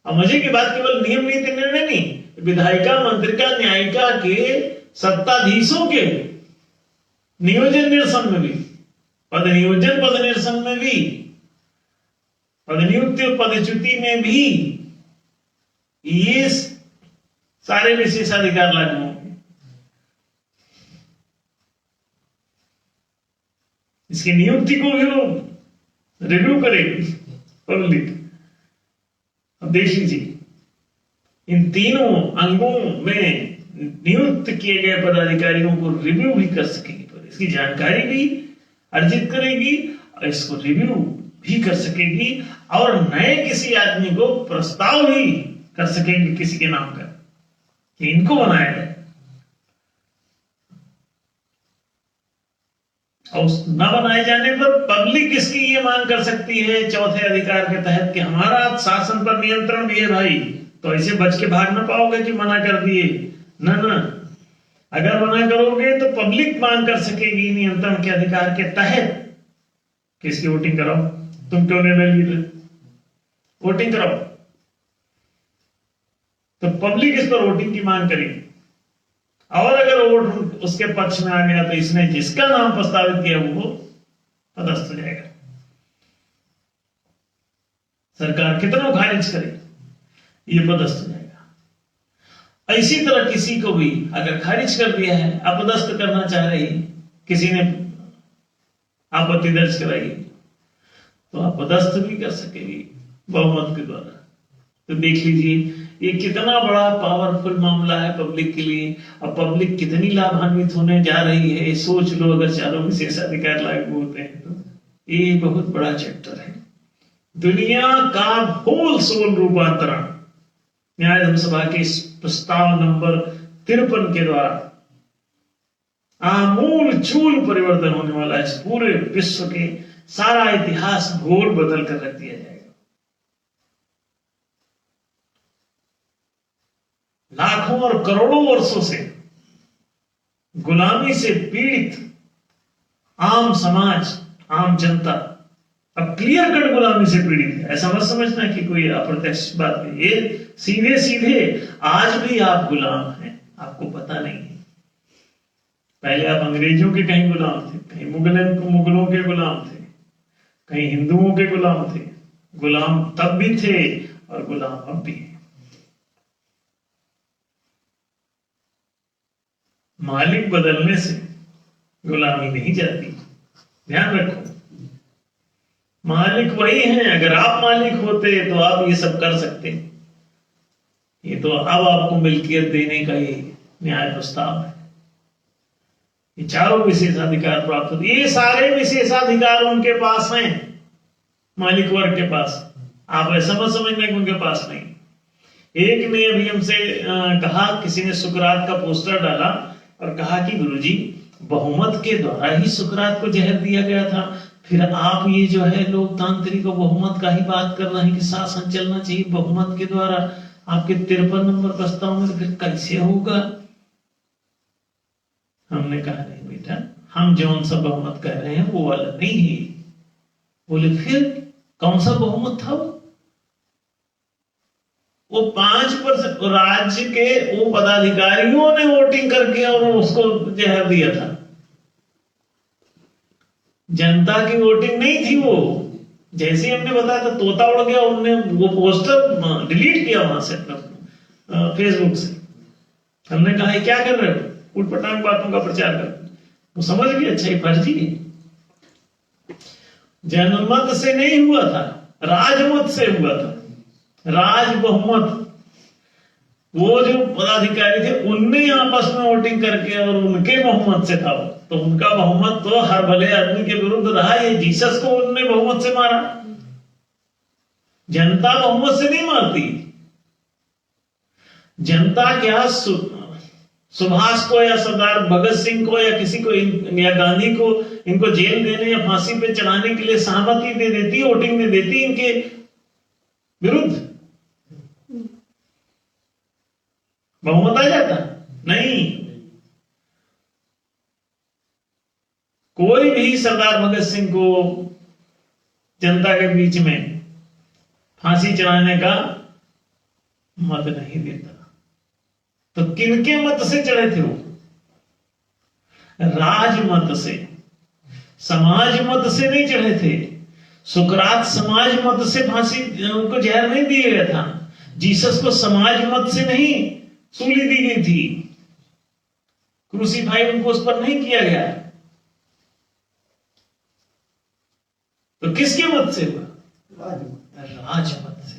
अब मजे की बात, केवल नियम नीति निर्णय नहीं, विधायिका, मंत्रिका, न्यायिका के सत्ताधीशों के नियोजन निरसन में भी, पद नियोजन पद निरसन में भी, पद नियुक्ति और पदच्युति में भी ये सारे विशेषाधिकार लागू होंगे। इसकी नियुक्ति को भी वो रिव्यू करेगी पब्लिक। अब देख लीजिए, इन तीनों अंगों में नियुक्त किए गए पदाधिकारियों को रिव्यू भी कर सकेगी, पर इसकी जानकारी भी अर्जित करेगी और इसको रिव्यू भी कर सकेगी और नए किसी आदमी को प्रस्ताव भी कर सकेंगे किसी के नाम का कि इनको बनाया जाए। और न बनाए जाने पर पब्लिक इसकी ये मांग कर सकती है चौथे अधिकार के तहत कि हमारा शासन पर नियंत्रण भी है भाई, तो ऐसे बच के भाग ना पाओगे कि मना कर दिए। न न, अगर मना करोगे तो पब्लिक मांग कर सकेगी नियंत्रण के अधिकार के तहत कि इसकी वोटिंग कराओ, तुम क्यों निर्णय लिए थे, वोटिंग कराओ। तो पब्लिक इस पर वोटिंग की मांग करेगी और अगर वोट उसके पक्ष में आ गया तो इसने जिसका नाम प्रस्तावित किया वो पदस्थ हो जाएगा। सरकार कितना खारिज करे ये पदस्थ हो जाएगा। इसी तरह किसी को भी अगर खारिज कर दिया है, अपदस्थ करना चाह रही, किसी ने आपत्ति दर्ज कराई तो अपदस्थ भी कर सकेगी बहुमत के द्वारा। तो देख लीजिए ये कितना बड़ा पावरफुल मामला है पब्लिक के लिए, और पब्लिक कितनी लाभान्वित होने जा रही है। सोच लो अगर चारों विशेषाधिकार लागू होते हैं तो ये बहुत बड़ा चैप्टर है। दुनिया का होल सोल रूपांतरण न्याय धर्म सभा के इस प्रस्ताव नंबर 53 के द्वारा आमूल चूल परिवर्तन होने वाला है। इस पूरे विश्व के सारा इतिहास घोर बदल कर रख दिया जाएगा। लाखों और करोड़ों वर्षों से गुलामी से पीड़ित आम समाज, आम जनता अब क्लियर कट गुलामी से पीड़ित है। ऐसा मत समझना कि कोई अप्रत्यक्ष बात है, ये सीधे सीधे आज भी आप गुलाम हैं, आपको पता नहीं है। पहले आप अंग्रेजों के कहीं गुलाम थे, कहीं मुगलों के गुलाम थे, कहीं हिंदुओं के गुलाम थे। गुलाम तब भी थे और गुलाम अब भी है। मालिक बदलने से गुलामी नहीं जाती, ध्यान रखो। मालिक वही है, अगर आप मालिक होते तो आप ये सब कर सकते। ये तो अब आपको मिल्कियत देने का ही न्याय प्रस्ताव है। ये चारों विशेषाधिकार प्राप्त होते, ये सारे विशेषाधिकार उनके पास हैं, मालिक वर्ग के पास। आप ऐसा मत समझना कि उनके पास नहीं। एक ने अभी हमसे कहा, किसी ने सुकरात का पोस्टर डाला और कहा कि गुरुजी बहुमत के द्वारा ही सुकरात को जहर दिया गया था, फिर आप ये जो है लोकतांत्रिक और बहुमत का ही बात कर रहे हैं कि शासन चलना चाहिए बहुमत के द्वारा आपके 53 नंबर प्रस्ताव में, फिर कैसे होगा? हमने कहा नहीं बेटा, हम जौन सा बहुमत कह रहे हैं वो वाला नहीं है। बोले फिर कौन सा बहुमत था? वो 5% राज्य के वो पदाधिकारियों ने वोटिंग करके और उसको जहर दिया था। जनता की वोटिंग नहीं थी वो। जैसे हमने बताया था तोता उड़ गया, उनने वो पोस्टर डिलीट किया वहां से अपना फेसबुक से। हमने कहा ये क्या कर रहे हो, उटपटांग बातों का प्रचार कर। वो समझ गए अच्छा ये फर्जी है। जनमत से नहीं हुआ था, राजमत से हुआ था। राज बहुमत, वो जो पदाधिकारी थे उनने आपस में वोटिंग करके और उनके बहुमत से था वो। तो उनका बहुमत तो हर भले आदमी के विरुद्ध रहा। ये जीसस को उनने बहुमत से मारा। जनता बहुमत से नहीं मारती। जनता क्या सुभाष को या सरदार भगत सिंह को या किसी को या गांधी को इनको जेल देने या फांसी पे चढ़ाने के लिए सहमति दे देती, वोटिंग दे देती इनके विरुद्ध, बहुमत आ जाता? नहीं। कोई भी सरदार भगत सिंह को जनता के बीच में फांसी चढ़ाने का मत नहीं देता। तो किनके मत से चढ़े थे वो? राजमत से, समाज मत से नहीं चढ़े थे। सुकरात समाज मत से फांसी उनको जहर नहीं दिया गया था। जीसस को समाज मत से नहीं सूली दी गई थी, क्रूसीफाई उनको उस पर नहीं किया गया। तो किसके मत से हुआ? राजमत से।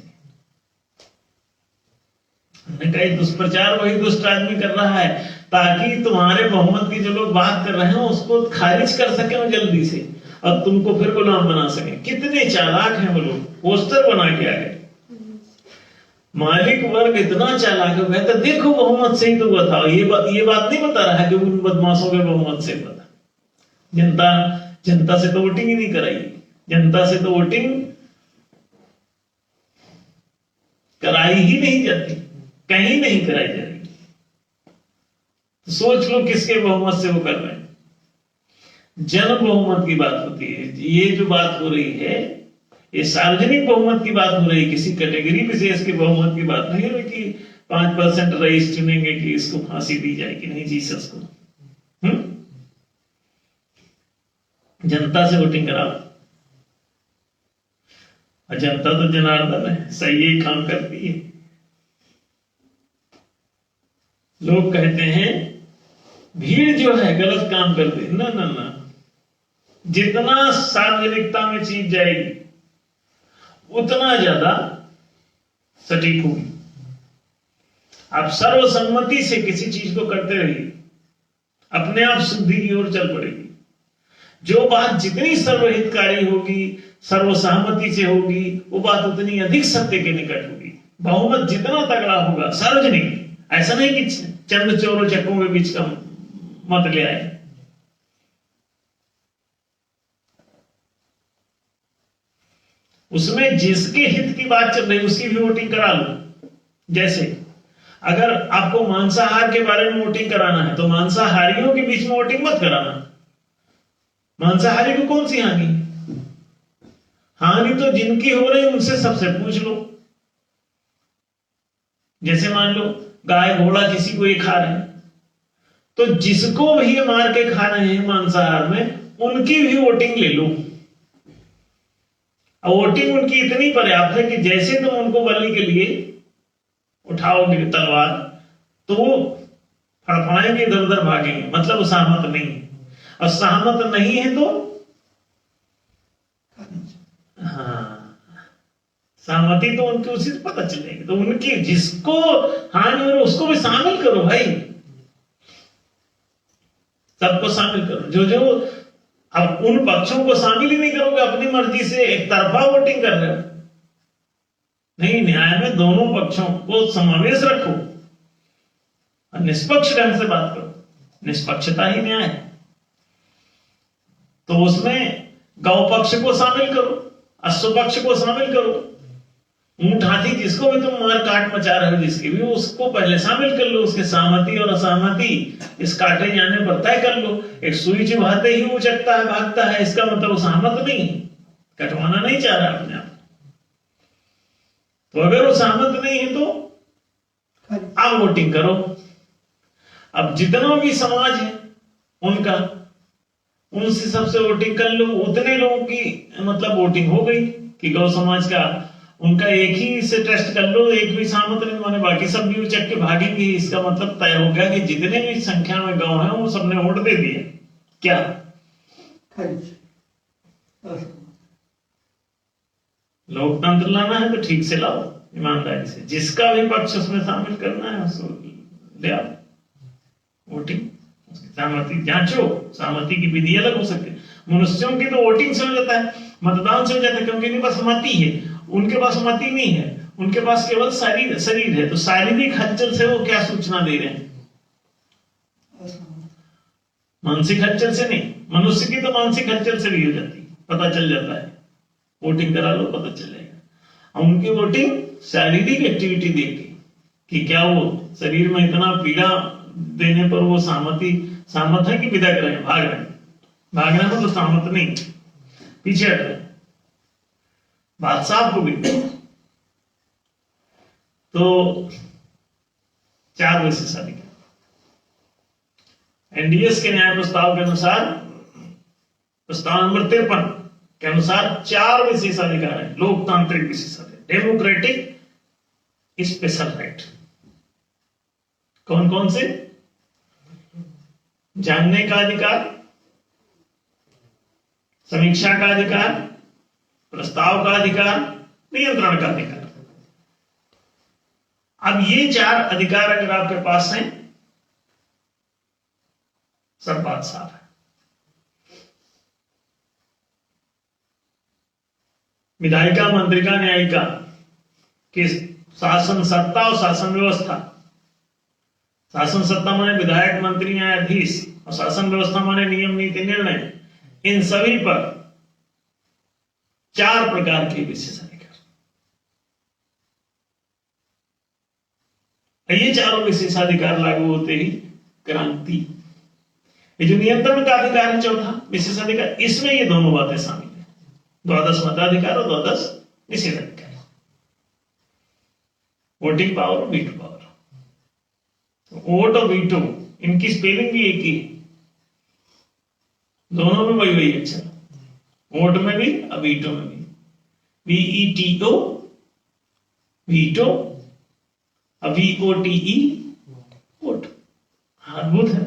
हमने कहा दुष्प्रचार वही दुष्ट आदमी कर रहा है ताकि तुम्हारे बहुमत की जो लोग बात कर रहे हैं उसको खारिज कर सके जल्दी से। और तुमको फिर गुलाम बना सके। कितने चालाक हैं वो लोग, पोस्टर बना के आ गए। मालिक वर्ग इतना चालाक है, कहता देखो बहुमत से ही तो बताओ। ये बात नहीं बता रहा है कि उन बदमाशों के बहुमत से बता। जनता से तो वोटिंग ही नहीं कराई, जनता से तो वोटिंग कराई ही नहीं जाती, कहीं नहीं कराई जा रही। तो सोच लो किसके बहुमत से वो कर रहे हैं। जन बहुमत की बात होती है। ये जो बात हो रही है, ये सार्वजनिक बहुमत की बात हो रही है, किसी कैटेगरी विशेष के बहुमत की बात नहीं है कि 5% रईस चुनेंगे कि इसको फांसी दी जाएगी, नहीं जीसस को। जनता से वोटिंग कराओ। और जनता तो जनार्दन है, सही ही काम करती है। लोग कहते हैं भीड़ जो है गलत काम करती है। ना ना ना, जितना सार्वजनिकता में चीज जाएगी उतना ज्यादा सटीक होगी। आप सर्वसम्मति से किसी चीज को करते रहिए, अपने आप शुद्धि की ओर चल पड़ेगी। जो बात जितनी सर्वहितकारी होगी, सर्वसहमति से होगी, वो बात उतनी अधिक सत्य के निकट होगी। बहुमत जितना तगड़ा होगा सार्वजनिक, ऐसा नहीं कि चंद चोरों चक्कों के बीच का मत ले आए। उसमें जिसके हित की बात चल रही उसकी भी वोटिंग करा लो। जैसे अगर आपको मांसाहार के बारे में वोटिंग कराना है तो मांसाहारियों के बीच में वोटिंग मत कराना। मांसाहारी को कौन सी हानि? हानि तो जिनकी हो रही उनसे सबसे पूछ लो। जैसे मान लो गाय घोड़ा किसी को ये खा रहे हैं, तो जिसको भी ये मार के खा रहे हैं मांसाहार में, उनकी भी वोटिंग ले लो। वोटिंग उनकी इतनी पर्याप्त है कि जैसे तुम उनको बलि के लिए उठाओगे तलवार तो वो फड़फड़ाएंगे, इधर उधर भागेंगे, मतलब सहमत नहीं है। और सहमत नहीं है तो हाँ, सहमति तो उनकी उसी से पता चलेगी। तो उनकी जिसको हानि हो रही उसको भी शामिल करो भाई, सबको शामिल करो। जो अब उन पक्षों को शामिल ही नहीं करोगे, अपनी मर्जी से एक तरफा वोटिंग कर रहे हो। नहीं, न्याय में दोनों पक्षों को समावेश रखो और निष्पक्ष ढंग से बात करो। निष्पक्षता ही न्याय है। तो उसमें गौ पक्ष को शामिल करो, अश्व पक्ष को शामिल करो, ऊंट हाथी जिसको भी तुम मार काट मचा रहे हो, जिसकी भी, उसको पहले शामिल कर लो। उसके सहमति और असहमति इस काटे जाने पर तय कर लो। एक सुई चुभाते ही वो चकता है, भागता है, इसका मतलब वो सहमत नहीं, कटवाना नहीं चाह रहा अपने आप। तो अगर वो सहमत नहीं है तो आप वोटिंग करो। अब जितना भी समाज है उनका, उनसे सबसे वोटिंग कर लो। उतने लोगों की मतलब वोटिंग हो गई कि गौ समाज का उनका एक ही से टेस्ट कर लो, एक भी सहमत नहीं माने, बाकी सब भी चक के भागेंगे। इसका मतलब तय हो गया कि जितने भी संख्या में गांव है वो सबने वोट दे दिया। क्या लोकतंत्र लाना है तो ठीक से लाओ, ईमानदारी से। जिसका भी पक्ष उसमें शामिल करना है उसको ले आओ वोटिंग। उसकी सहमति जांचो। सहमति की विधि अलग हो सकती है। मनुष्यों की तो वोटिंग से हो जाता है, मतदान से हो जाता है, क्योंकि इनके पास मति है, उनके पास मति नहीं है। उनके पास केवल शरीर है। तो शारीरिक हलचल से वो क्या सूचना दे रहे हैं? मानसिक हलचल से नहीं। मनुष्य की तो मानसिक हलचल से भी हो जाती है, पता चल जाता है। वोटिंग करा लो, पता चलेगा। उनकी वोटिंग शारीरिक एक्टिविटी देखी कि क्या वो शरीर में इतना पीड़ा देने पर वो सहमत है कि विदा कर रहे हैं, भाग रहे हैं। भागने में तो सहमत नहीं, पीछे हट रहे। बात साफ हो गई। तो 4 विशेषाधिकार एनडीएस के न्याय प्रस्ताव के अनुसार, प्रस्ताव नंबर 53 के अनुसार 4 विशेषाधिकार है। लोकतांत्रिक विशेषाधिकार, डेमोक्रेटिक स्पेशल राइट। कौन कौन से? जानने का अधिकार, समीक्षा का अधिकार, प्रस्ताव का अधिकार, नियंत्रण का अधिकार। अब ये 4 अधिकार अगर आपके पास हैं, सब बात साफ है। विधायिका, मंत्रिका, न्यायिका की शासन सत्ता और शासन व्यवस्था। शासन सत्ता माने विधायक, मंत्री, न्यायाधीश, और शासन व्यवस्था माने नियम, नीति, निर्णय। इन सभी पर 4 प्रकार के विशेषाधिकार। ये चारों विशेषाधिकार लागू होते ही क्रांति। ये जो नियंत्रण का अधिकार है चौथा विशेषाधिकार, इसमें ये दोनों बातें शामिल है, द्वादश मताधिकार और द्वादश निषेधाधिकार। वोटिंग पावर और वीटो पावर। वोट और वीटो इनकी स्पेलिंग भी एक ही है, दोनों में वही अक्षर, वोट में भी और वीटो में भी। VETO veto, VOTE vote. अद्भुत है।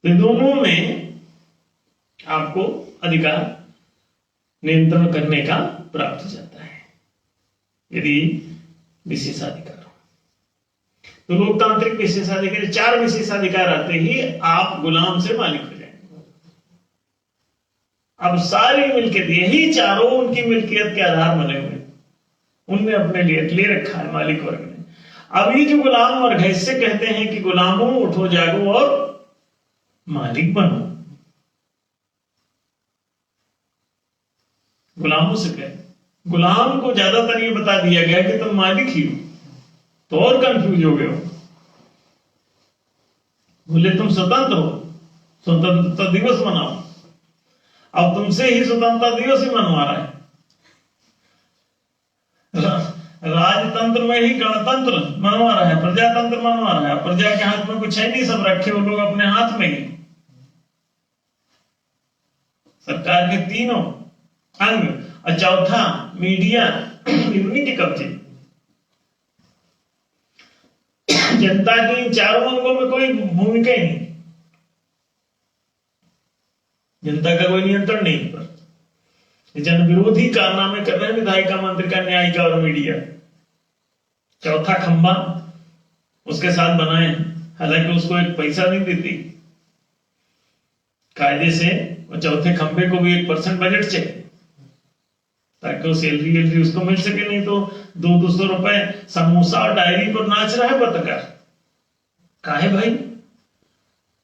तो दोनों में आपको अधिकार नियंत्रण करने का प्राप्त हो जाता है यदि विशेषाधिकार हो। तो लोकतांत्रिक विशेषाधिकार, 4 विशेषाधिकार आते ही आप गुलाम से मालिक हो जाएंगे। अब सारी मिल्कियत, यही चारों उनकी मिल्कियत के आधार बने हुए, उनने अपने लिए ले रखा है मालिक वर्ग ने। अब ये जो गुलाम वर्ग है, इससे कहते हैं कि गुलामों उठो जागो और मालिक बनो। गुलामों से कहे, गुलाम को ज्यादातर ये बता दिया गया कि तुम मालिक ही हो, तो और कंफ्यूज हो गए हो। बोले तुम स्वतंत्र हो, स्वतंत्रता दिवस मनाओ। अब तुमसे ही स्वतंत्रता दिवस ही मनवा रहा है। राजतंत्र में ही गणतंत्र मनवा रहा है, प्रजातंत्र मनवा रहा है। प्रजा के हाथ में कुछ है नहीं, सब रखे वो लोग अपने हाथ में ही। सरकार के तीनों अंग और चौथा मीडिया उन्हीं के कब्जे। जनता के इन चारों अंगों में कोई भूमिका ही नहीं, जनता का कोई नियंत्रण नहीं पर। जन विरोधी कारनामे कर रहे हैं विधायिका, मंत्रिका, न्यायिका और मीडिया। चौथा खंबा उसके साथ बनाए, हालांकि उसको एक पैसा नहीं देती कायदे से, और चौथे खंबे को भी 1% बजट चाहिए ताकि वो सैलरी उसको मिल सके। नहीं तो 200 रुपए समोसा और डायरी पर नाच रहा है पत्रकार। काहे भाई,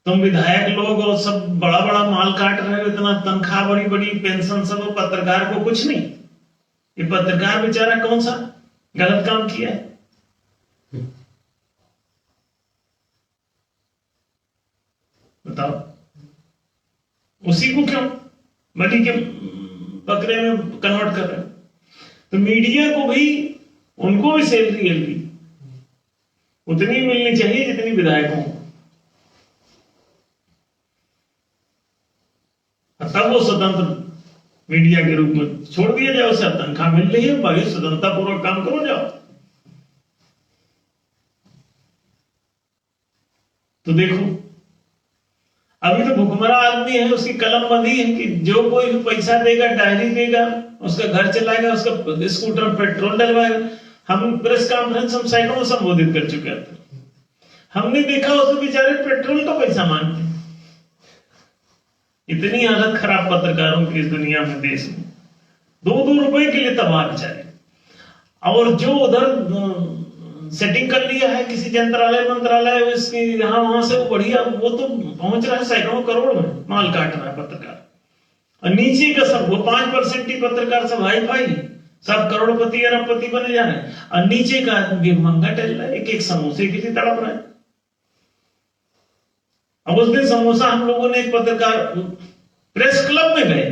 तुम विधायक लोग और सब बड़ा बड़ा माल काट रहे हो, इतना तनख्वाह, बड़ी बड़ी पेंशन, सब पत्रकार को कुछ नहीं। ये पत्रकार बेचारा कौन सा गलत काम किया है? बताओ, उसी को क्यों बलि के बकरे में कन्वर्ट कर रहे हो? तो मीडिया को भी, उनको भी सैलरी उतनी मिलनी चाहिए जितनी विधायकों को, तब वो स्वतंत्र मीडिया के रूप में छोड़ दिया जाए। उसे तनख्वाह मिल रही है, बाकी स्वतंत्रता पूर्वक काम करो जाओ। तो देखो, अभी तो भुखमरा आदमी है, उसकी कलम बंदी है कि जो कोई भी पैसा देगा, डायरी देगा, उसका घर चलाएगा, उसका स्कूटर पेट्रोल डलवाएगा। हम प्रेस कॉन्फ्रेंस हम सैकड़ों संबोधित कर चुके थे, हमने देखा उसे बेचारे पेट्रोल का पैसा मांगते। इतनी हालत खराब पत्रकारों की इस दुनिया में, देश में, 2-2 रुपए के लिए तबाह बेचारे। और जो उधर सेटिंग कर लिया है किसी मंत्रालय उसकी यहाँ वहां से, वो बढ़िया, वो तो पहुंच रहा है सैकड़ों करोड़ में, माल काट रहा है पत्रकार। और नीचे का सब, वो 5% ही पत्रकार सब हाई फाई, सब करोड़पति अरबपति बने जा रहे हैं। और नीचे का भिखमंगा टहल रहा है, एक एक समोसे के लिए तड़प रहा है। अब उस दिन समोसा हम लोगों ने एक पत्रकार प्रेस क्लब में गए,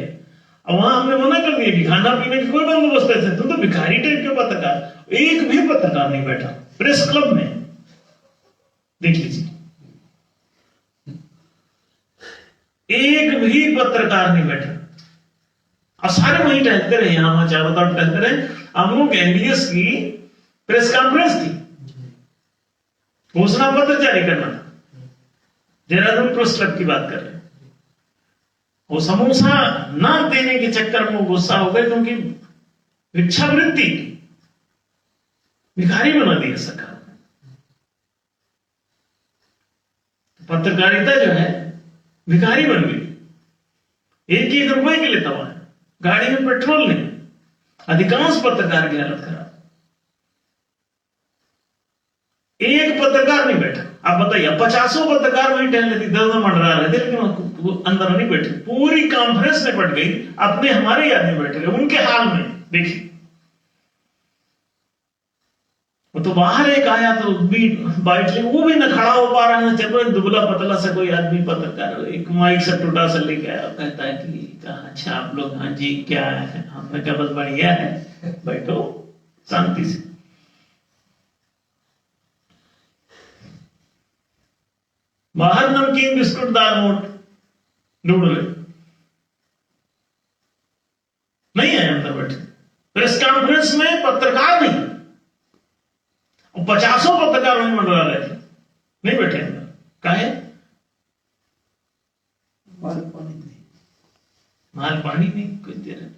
और वहां हमने मना कर दिया कि खाना पीने की कोई बंदोबस्त है, तुम तो भिखारी टाइप के पत्रकार। एक भी पत्रकार नहीं बैठा प्रेस क्लब में, देख लीजिए, एक भी पत्रकार नहीं बैठा। और सारे वहीं टहलते रहे, यहां चारों तरफ टहलते रहे। हम लोग एमबीएस की प्रेस कॉन्फ्रेंस थी, घोषणा पत्र जारी करना था, देहरादून प्रेस क्लब की बात कर रहे हैं। वो समोसा ना देने के चक्कर में गुस्सा हो गए, क्योंकि भिक्षावृत्ति भिखारी बना दिया सरकार। पत्रकारिता जो है भिखारी बन गई। 1-1 रुपए के लिए तबाह है, गाड़ी में पेट्रोल नहीं, अधिकांश पत्रकार की हालत खराब, एक पत्रकार नहीं बैठा। आप बताइए, 50 पत्रकार वहीं टहल रहे थे, 10 मंडरा रहे थे, लेकिन अंदर नहीं बैठे, पूरी कॉन्फ्रेंस में पट गई, अपने हमारे ही आदमी बैठे रहे उनके हाल में। देखिए, वो तो बाहर एक आया तो भी बैठ ले, वो भी न खड़ा हो पा रहा है, चल रहा, दुबला पतला सा कोई आदमी पत्रकार एक माइक से टूटा सा लेके आया, कहता है कि कहा, अच्छा आप लोग, हाँ जी क्या है, हमने कहा बस बढ़िया है, बैठो शांति से। बाहर नमकीन बिस्कुट दाल नोट ढूंढ रहे, नहीं है अंदर बैठे। प्रेस कॉन्फ्रेंस में पत्रकार नहीं, 50 पत्रकार वहीं मंडरा रहे थे, नहीं बैठे अंदर। काहे? माल पानी नहीं कुछ दे रहे।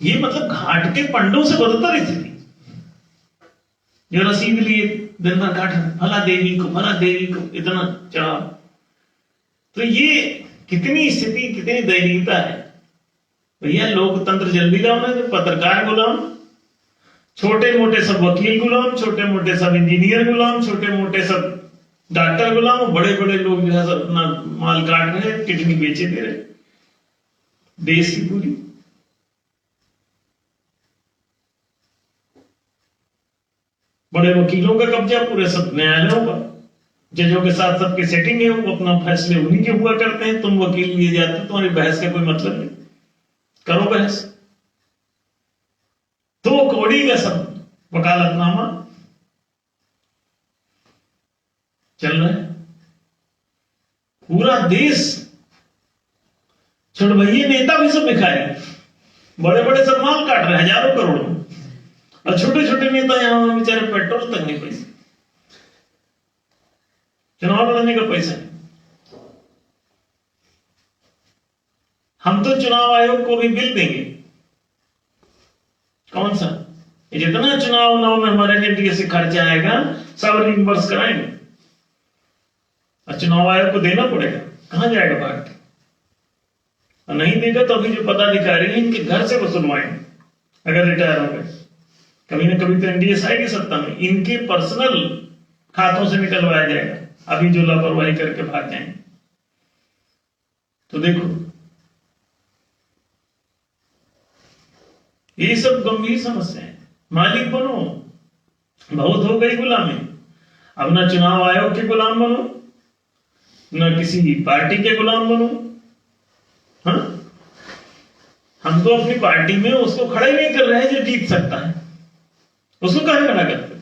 ये मतलब घाट के पंडों से बदतर स्थिति, जो रसीद लिए दिन भर काट, भला देवी को इतना चढ़ा। तो ये कितनी स्थिति, कितनी दयनीयता है भैया। लोकतंत्र जल्दी लाओ, पत्रकार गुलाम, छोटे मोटे सब वकील गुलाम, छोटे मोटे सब इंजीनियर गुलाम, छोटे मोटे सब डॉक्टर गुलाम, बड़े बड़े लोग जो है सब अपना माल काट रहे, किडनी बेचे दे रहे, देश की पूरी। बड़े वकीलों का कब्जा पूरे सब न्यायालयों पर, जजों के साथ सबके सेटिंग है, वो अपना फैसले उन्हीं के हुआ करते हैं। तुम वकील लिए जाते, तुम्हारी बहस का कोई मतलब नहीं, करो बहस। तो कौड़ी का सब वकालतनामा चल रहा है, पूरा देश। छोड़ भैया, नेता भी सब भिखारी, बड़े बड़े सब माल काट रहे हजारों करोड़ों, और छोटे छोटे नेता यहां बेचारे पेट्रोल तक नहीं, पैसे चुनाव लड़ने का पैसा नहीं। हम तो चुनाव आयोग को भी बिल देंगे, कौन सा, ये जितना चुनाव में हमारे एनडीए से खर्चा आएगा सब रिइंबर्स कराएंगे, और चुनाव आयोग को देना पड़ेगा, कहां जाएगा भाग के। और नहीं देगा तो अभी जो पदाधिकारी हैं इनके घर से वसूलवाएंगे, अगर रिटायर हो गए, कभी ना कभी तो एनडीए आएगी सत्ता में, इनके पर्सनल खातों से निकलवाया जाएगा, अभी जो लापरवाही करके भाग जाएंगे। तो देखो, ये सब गंभीर समस्या है। मालिक बनो, बहुत हो गई गुलामी, अब ना चुनाव आयोग के गुलाम बनो, ना किसी पार्टी के गुलाम बनो। हाँ, हम तो अपनी पार्टी में उसको खड़े नहीं कर रहे जो जीत सकता है, उसको कहां खड़ा करते।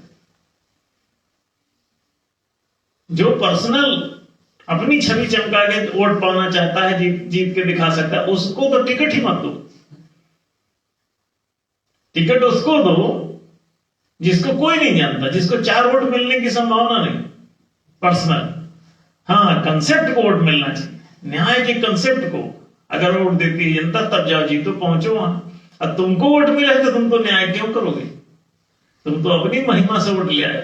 जो पर्सनल अपनी छवि चमका के वोट पाना चाहता है, जीत के दिखा सकता है, उसको तो टिकट ही मत दो। टिकट उसको दो जिसको कोई नहीं जानता, जिसको 4 वोट मिलने की संभावना नहीं, पर्सनल। हाँ, कंसेप्ट को वोट मिलना चाहिए, न्याय के कंसेप्ट को अगर वोट देती है जनता, तब जाओ जीतो, पहुंचो वहां। अब तुमको वोट मिला है तो तुम तो न्याय क्यों करोगे? तुम तो अपनी महिमा से वोट ले आए,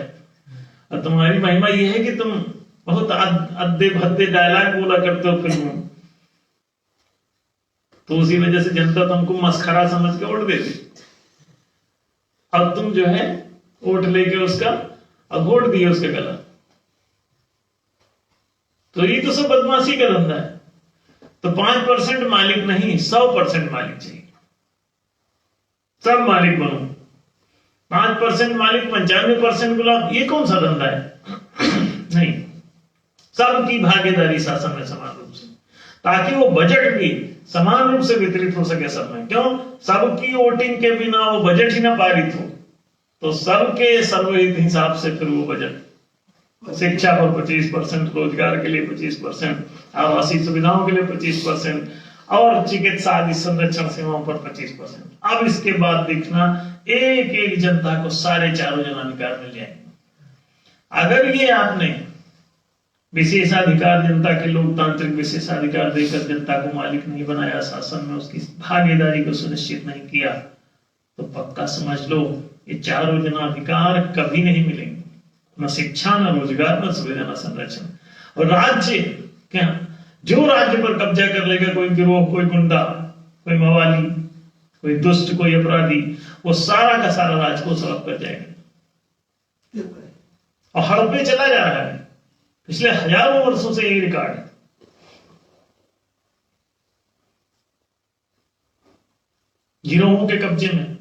और तुम्हारी महिमा यह है कि तुम बहुत अद्दे भद्दे डायलॉग बोला करते हो फिल्मों, तो उसी वजह से जनता तुमको मस्खरा समझ के वोट देती। अब तुम जो है वोट लेके उसका और घोट दिए उसका गला। तो ये तो सब बदमाशी का धंधा है। तो 5% मालिक नहीं, 100% मालिक चाहिए। सब मालिक बनो, 5% मालिक, 95% गुलाम, ये कौन सा धंधा है? नहीं, सबकी भागीदारी शासन में समान रूप से, ताकि वो बजट भी समान रूप से वितरित हो सके सब में। क्यों? सबकी वोटिंग के बिना वो बजट ही ना पारित हो, तो सबके सर्वहित हिसाब से फिर वो बजट, शिक्षा पर 25%, रोजगार के लिए 25%, आवासीय सुविधाओं के लिए 25%, और चिकित्सा आदि संरक्षण सेवाओं पर 25%। अब इसके बाद देखना, एक एक जनता को सारे चारों जनाधिकार मिल जाएंगे। अगर ये आपने विशेषाधिकार, जनता के लोकतांत्रिक विशेषाधिकार देकर जनता को मालिक नहीं बनाया, शासन में उसकी भागीदारी को सुनिश्चित नहीं किया, तो पक्का समझ लो ये चारों जनाधिकार कभी नहीं मिलेंगे, न शिक्षा, न रोजगार, न सुविधा, न संरक्षण। और राज्य क्या, जो राज्य पर कब्जा कर लेगा, कोई गिरोह, कोई गुंडा, कोई मवाली, कोई दुष्ट, कोई अपराधी, वो सारा का सारा राज्य को सड़क कर जाएगा और हड़पे चला जा रहा है। पिछले हजारों वर्षों से ये रिकॉर्ड है। गिरोहों के कब्जे में,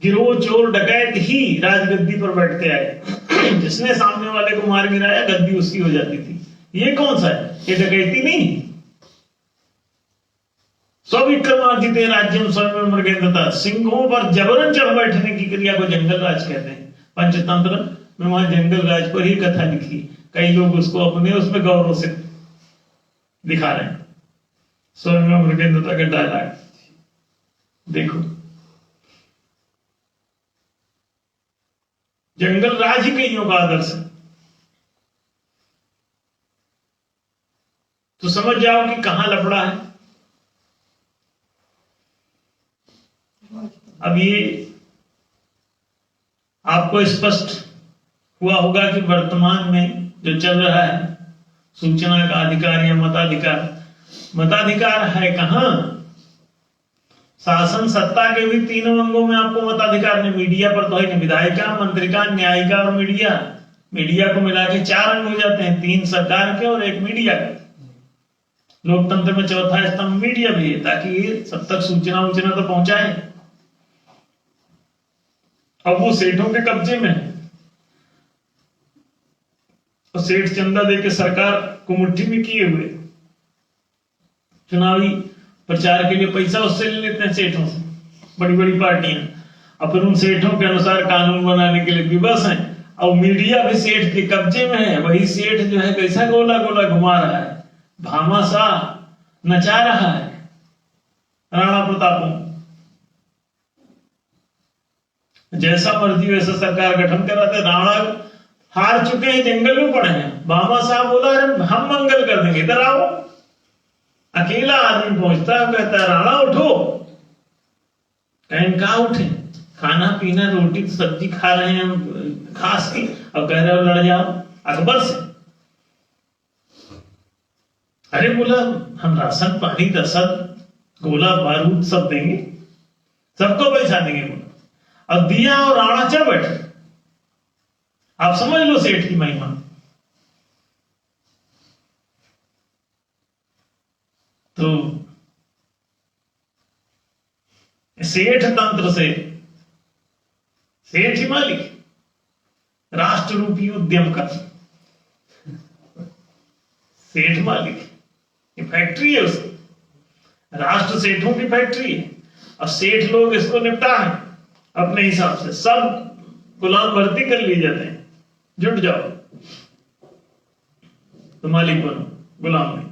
गिरोह, चोर, डकैत ही राजगद्दी पर बैठते आए। जिसने सामने वाले को मार गिराया, गद्दी उसकी हो जाती थी। ये कौन सा है? ये डकैती नहीं। स्वविक्रमार्जिते राज्यम स्वयं मृगेन्द्रता, सिंहों पर जबरन चढ़ बैठने की क्रिया को जंगल राज कहते हैं। पंचतंत्र में वहां जंगल राज पर ही कथा लिखी। कई लोग उसको अपने उसमें गौरव से दिखा रहे हैं। स्वयं मृगेन्द्रता का डायलॉग देखो, जंगल राज ही कईयों का आदर्श है। तो समझ जाओ कि कहां लफड़ा है। अब ये आपको स्पष्ट हुआ होगा कि वर्तमान में जो चल रहा है सूचना का अधिकार या मताधिकार, मताधिकार है कहां? शासन सत्ता के भी तीनों अंगों में आपको मताधिकार नहीं। मीडिया पर तो है नहीं, विधायिका, मंत्रिका, न्यायिका और मीडिया। मीडिया को मिला के 4 अंग हो जाते हैं, 3 सरकार के और 1 मीडिया का। लोकतंत्र में चौथा स्तंभ मीडिया भी है, ताकि ये सब तक सूचना वूचना तो पहुंचाए। अब वो सेठों के कब्जे में है और सेठ चंदा देके सरकार को मुट्ठी में किए हुए चुनावी प्रचार के लिए पैसा उससे ले लेते हैं, सेठों से। बड़ी बड़ी पार्टियां अपन उन सेठों के अनुसार कानून बनाने के लिए विवश हैं। और मीडिया भी सेठ के कब्जे में है। वही सेठ जो है कैसा गोला गोला घुमा रहा है, भामाशाह नचा रहा है राणा प्रतापों। जैसा मर्जी वैसा सरकार गठन कराते। राणा हार चुके हैं, जंगल में पड़े हैं। भामाशाह बोला अरे हम मंगल कर देंगे, इधर आओ। अकेला आदमी पहुंचता है, कहता है राणा उठो। कहीं कहा उठे? खाना पीना, रोटी तो सब्जी खा रहे हैं हम खास की, और कह रहे हो लड़ जाओ अकबर से। अरे बोला हम राशन पानी, रसद, गोला बारूद सब देंगे, सबको पैसा देंगे बोला। अब दिया और राणा चढ़ बैठे। आप समझ लो सेठ की महिमा। तो सेठ तंत्र से सेठ ही मालिक, राष्ट्र रूपी उद्यम का सेठ मालिक। ये फैक्ट्री है उसकी, राष्ट्र सेठों की फैक्ट्री है। और सेठ लोग इसको निपटा है अपने हिसाब से। सब गुलाम भर्ती कर लिए जाते हैं, जुट जाओ तो मालिक बनो, गुलाम नहीं।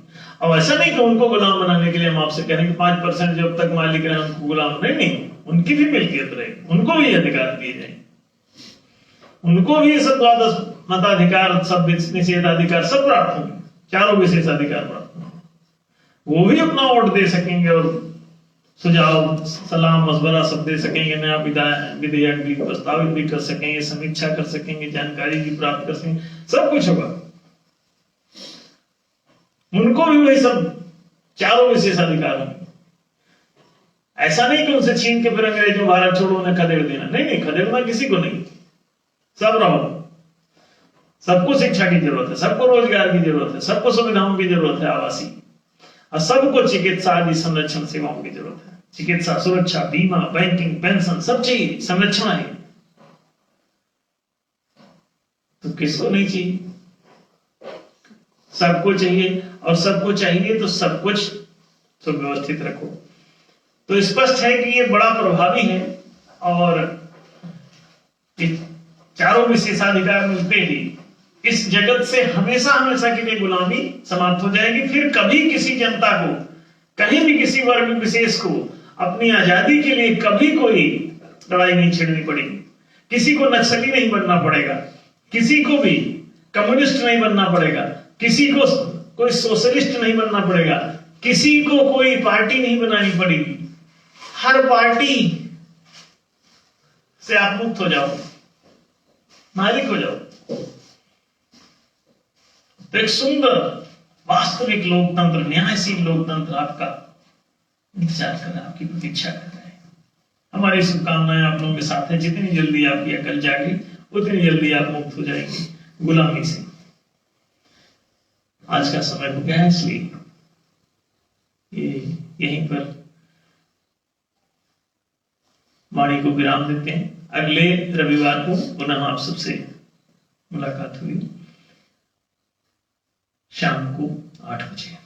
अब ऐसा नहीं कि उनको गुलाम बनाने के लिए हम आपसे कहेंगे 5% जब तक मालिक रहे उनको गुलाम नहीं, उनकी भी मिल्कियत रहेगी, उनको भी अधिकार दिए जाएंगे, उनको भी सब द्वादश मताधिकार, सब निषेधाधिकार सब प्राप्त होंगे, 4 विशेषाधिकार प्राप्त होंगे। वो भी अपना वोट दे सकेंगे और सुझाव, सलाह, मशवरा सब दे सकेंगे, नया विधेयक भी प्रस्तावित भी कर सकेंगे, समीक्षा कर सकेंगे, जानकारी भी प्राप्त कर सकेंगे, सब कुछ होगा। उनको भी वही सब 4 विशेषाधिकार होंगे। ऐसा नहीं कि उनसे छीन के फिर अंग्रेजों भारत छोड़ो उन्हें खदेड़ देना, नहीं, खदेड़ना किसी को नहीं। सब रहो, सबको शिक्षा की जरूरत है, सबको रोजगार की जरूरत है, सबको सुविधाओं की जरूरत है, आवासीय, और सबको चिकित्सा आदि संरक्षण सेवाओं की जरूरत है। चिकित्सा, सुरक्षा, बीमा, बैंकिंग, पेंशन सब चाहिए, संरक्षण है। तो किसको नहीं चाहिए? सबको चाहिए, और सबको चाहिए तो सब कुछ सुव्यवस्थित रखो। तो स्पष्ट है कि ये बड़ा प्रभावी है। और 4 विशेषाधिकार मिलते ही इस जगत से हमेशा हमेशा के लिए गुलामी समाप्त हो जाएगी। फिर कभी किसी जनता को, कहीं भी किसी वर्ग विशेष को अपनी आजादी के लिए कभी कोई लड़ाई नहीं छेड़नी पड़ेगी। किसी को नक्सली नहीं बनना पड़ेगा, किसी को भी कम्युनिस्ट नहीं बनना पड़ेगा, किसी को कोई सोशलिस्ट नहीं बनना पड़ेगा, किसी को कोई पार्टी नहीं बनानी पड़ेगी। हर पार्टी से आप मुक्त हो जाओ, मालिक हो जाओ। तो एक सुंदर वास्तविक लोकतंत्र, न्यायशील लोकतंत्र आपका इंतजार कर रहा है, आपकी प्रतीक्षा कर रहा है। हमारी शुभकामनाएं आप लोगों के साथ है। जितनी जल्दी आपकी अकल जागी उतनी जल्दी आप मुक्त हो जाएंगे गुलामी से। आज का समय हो गया है, इसलिए यहीं पर वाणी को विराम देते हैं। अगले रविवार को पुनः आप सबसे मुलाकात हुई शाम को 8 बजे।